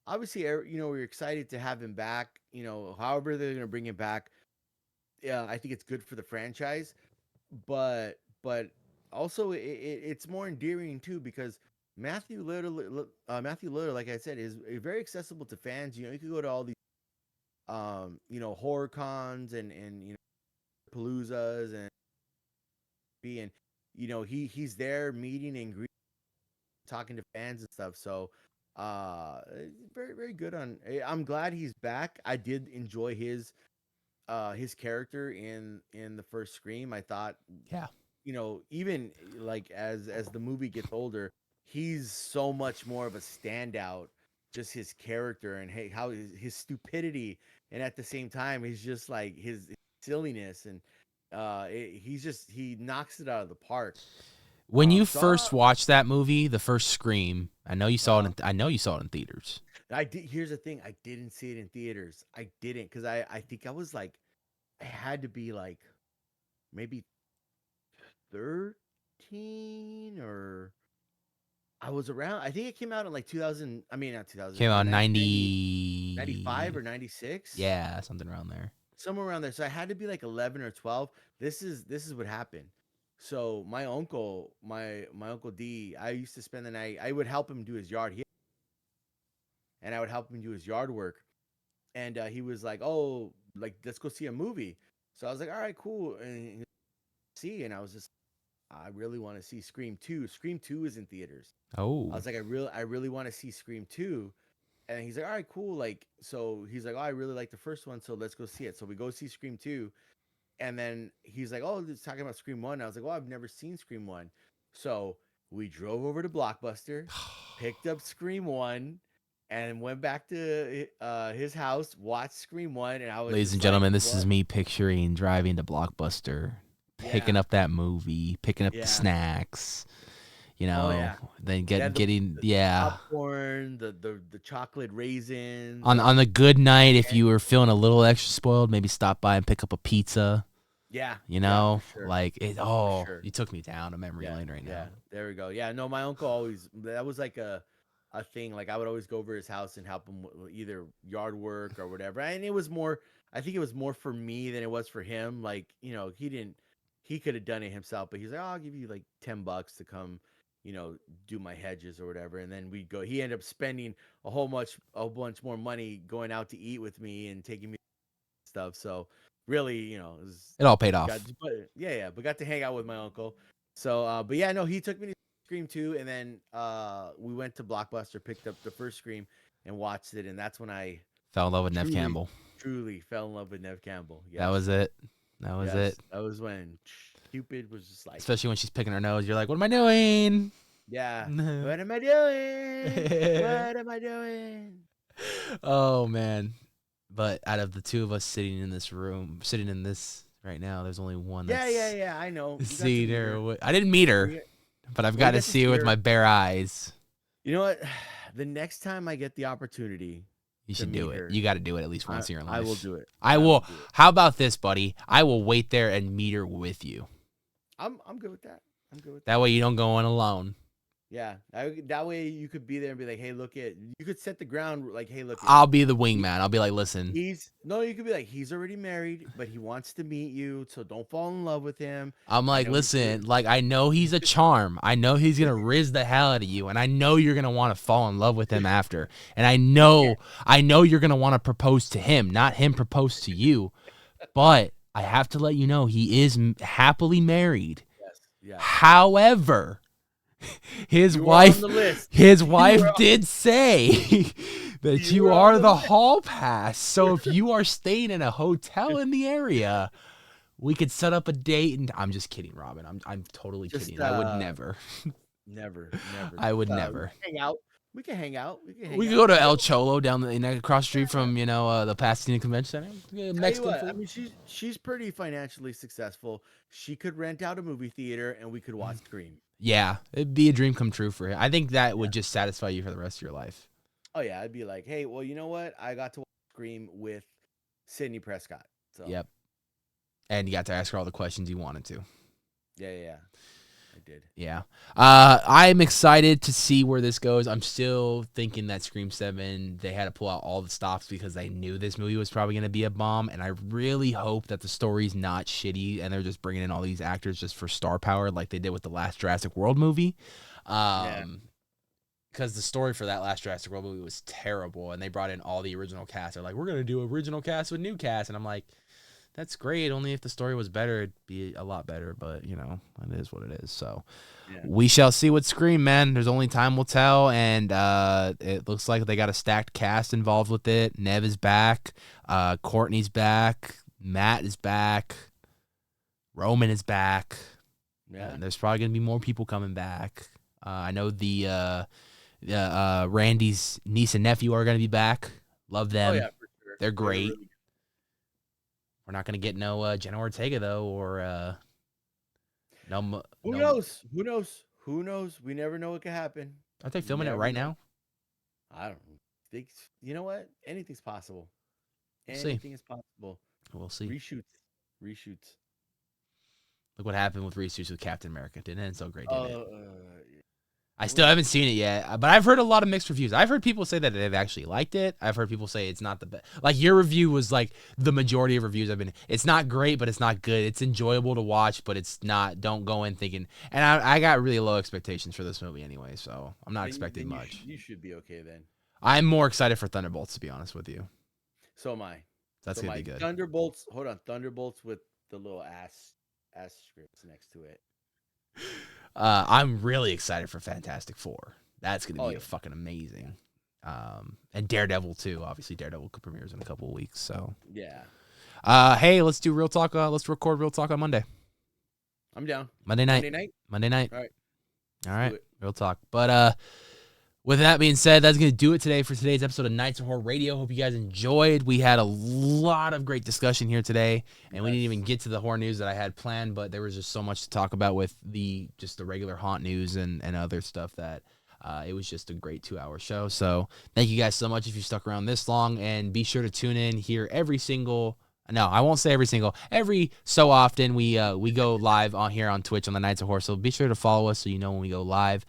obviously, we're excited to have him back. However they're gonna bring him back. Yeah, I think it's good for the franchise, but also it's more endearing too because Matthew Lillard, like I said, is very accessible to fans. You can go to all these horror cons and paloozas and he's there meeting and greeting, talking to fans and stuff. So very very good on. I'm glad he's back. I did enjoy his character in the first Scream. I thought, Yeah. even like as the movie gets older, he's so much more of a standout. Just his character and hey, how his stupidity, and at the same time, he's just like his silliness, and he knocks it out of the park. When you So first watched that movie, the first Scream, I know you saw it. I know you saw it in theaters. I did. Here's the thing: I didn't see it in theaters. I didn't because I think I was like, I had to be like maybe 13 or I was around. I think it came out in like 2000. I mean, not 2000. Came out 90, 90, 95 or 96. Yeah, something around there. Somewhere around there. So I had to be like 11 or 12. This is what happened. So my uncle D, I used to spend the night. I would help him do his yard. And I would help him do his yard work. And he was like, "Oh, like let's go see a movie." So I was like, "All right, cool." And and I was just, I really want to see Scream 2. Scream 2 is in theaters. Oh, I was like, I really want to see Scream 2. And he's like, "All right, cool." Like, so he's like, "Oh, I really like the first one, so let's go see it." So we go see Scream 2. And then he's like, "Oh, it's talking about Scream 1." I was like, "Well, I've never seen Scream 1." So we drove over to Blockbuster, picked up Scream 1, and went back to his house, watched Scream 1, and I was ladies just and gentlemen, like, this is "What?" me picturing driving to Blockbuster, picking Yeah. up that movie, picking up Yeah. the snacks, Oh, yeah. then Yeah, getting the popcorn, the chocolate raisins. on the good night, if you were feeling a little extra spoiled, maybe stop by and pick up a pizza. Yeah. Yeah, for sure. like it. For Oh, sure. you took me down a memory lane right Yeah, now. there we go. Yeah, no, my uncle always, that was like a thing. Like I would always go over his house and help him with either yard work or whatever. And it was more, I think it was more for me than it was for him. Like, he could have done it himself, but he's like, "Oh, I'll give you like $10 to come, do my hedges or whatever." And then we'd go, he ended up spending a whole bunch more money going out to eat with me and taking me stuff. So really, It all paid off. but got to hang out with my uncle. So, but yeah, no, he took me to Scream 2, and then we went to Blockbuster, picked up the first Scream, and watched it, and that's when I Fell in love with Nev Campbell. truly fell in love with Nev Campbell. Yes. That was it. That was it. That was when Cupid was just like, Especially when she's picking her nose, you're like, "What am I doing?" yeah, what am I doing? What am I doing? Oh man. But out of the two of us sitting in this right now, there's only one that's Yeah. I know. You got to seen meet her. I didn't meet her, but I've We got got to to see see her with her. my bare eyes. You know what? The next time I get the opportunity, You to should do meet it. her, You got to do it at least once in your life. I will do it. I will. do it. How about this, buddy? I will wait there and meet her with you. I'm good with that. I'm good with that. That way you don't go in alone. Yeah, that way you could be there and be like, "Hey, look at." You could set the ground like, "Hey, look." I'll be the wingman. I'll be like, "Listen, You could be like, "He's already married, but he wants to meet you, so don't fall in love with him." I'm like, know he's listen, like I know he's a charm. I know he's gonna riz the hell out of you, and I know you're gonna want to fall in love with him after. And I know you're gonna want to propose to him, not him propose to you. But I have to let you know he is happily married. Yes. Yeah. However, his You are wife, on the list. did say that you are the hall pass. So if you are staying in a hotel in the area, we could set up a date. And I'm just kidding, Robin. I'm totally kidding. I would never. Never. I would never. Hang out. We can hang out. We could go to El Cholo down across the street from the Pasadena Convention Center. Tell you Mexican what, food. I mean, she's pretty financially successful. She could rent out a movie theater and we could watch Scream. Yeah, it'd be a dream come true for him. I think that would just satisfy you for the rest of your life. Oh yeah, I'd be like, hey, well, you know what? I got to watch Scream with Sidney Prescott. So Yep. And you got to ask her all the questions you wanted to. yeah, I did. Yeah. I'm excited to see where this goes. I'm still thinking that Scream 7, they had to pull out all the stops because they knew this movie was probably going to be a bomb. And I really hope that the story's not shitty and they're just bringing in all these actors just for star power like they did with the last Jurassic World movie. Because the story for that last Jurassic World movie was terrible. And they brought in all the original cast. They're like, we're going to do original cast with new cast. And I'm like, that's great. Only if the story was better, it'd be a lot better. But, you know, it is what it is. So we shall see what Scream, man. There's only time will tell. And it looks like they got a stacked cast involved with it. Nev is back. Courtney's back. Matt is back. Roman is back. Yeah. And there's probably going to be more people coming back. I know the Randy's niece and nephew are going to be back. Love them. Oh, yeah, for sure. They're great. Really... We're not going to get no Jenna Ortega, though, or no. Who knows? Who knows? Who knows? We never know what could happen. Aren't they filming it right now? I don't think. You know what? Anything's possible. We'll Anything is possible. We'll see. Reshoots. Look what happened with reshoots with Captain America. Didn't end so great, did it? Yeah. I still haven't seen it yet, but I've heard a lot of mixed reviews. I've heard people say that they've actually liked it. I've heard people say it's not the best. Like, your review was like the majority of reviews I've been. It's not great, but it's not good. It's enjoyable to watch, but it's not. Don't go in thinking. And I got really low expectations for this movie anyway, so I'm not expecting much. You should be okay then. I'm more excited for Thunderbolts, to be honest with you. So am I. That's gonna be good. Thunderbolts. Hold on, Thunderbolts with the little ass scripts next to it. I'm really excited for Fantastic Four. That's going to be fucking amazing. And Daredevil too. Obviously, Daredevil premieres in a couple of weeks. So yeah. Hey, let's do Real Talk. Let's record Real Talk on Monday. I'm down. Monday night. All right. Real Talk. But with that being said, that's going to do it today for today's episode of Nights of Horror Radio. Hope you guys enjoyed. We had a lot of great discussion here today, and we didn't even get to the horror news that I had planned, but there was just so much to talk about with the regular haunt news and other stuff that it was just a great 2-hour show. So thank you guys so much if you stuck around this long, and be sure to tune in here every so often we go live on here on Twitch on the Nights of Horror. So be sure to follow us so you know when we go live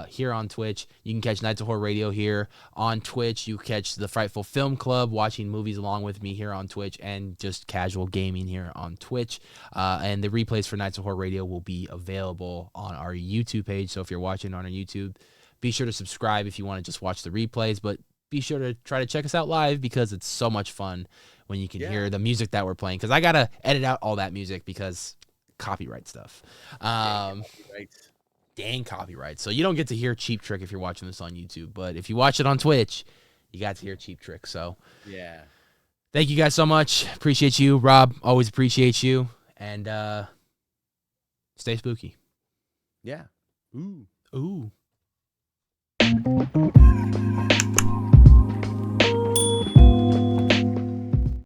here on Twitch. You can catch Nights of Horror Radio here on Twitch. You catch the Frightful Film Club watching movies along with me here on Twitch, and just casual gaming here on Twitch. And the replays for Nights of Horror Radio will be available on our YouTube page. So if you're watching on our YouTube, be sure to subscribe if you want to just watch the replays, but be sure to try to check us out live because it's so much fun when you can hear the music that we're playing. Because I got to edit out all that music because copyright stuff. Dang copyright. So you don't get to hear Cheap Trick if you're watching this on YouTube. But if you watch it on Twitch, you got to hear Cheap Trick. So yeah. Thank you guys so much. Appreciate you. Rob, always appreciate you. And stay spooky. Yeah. Ooh.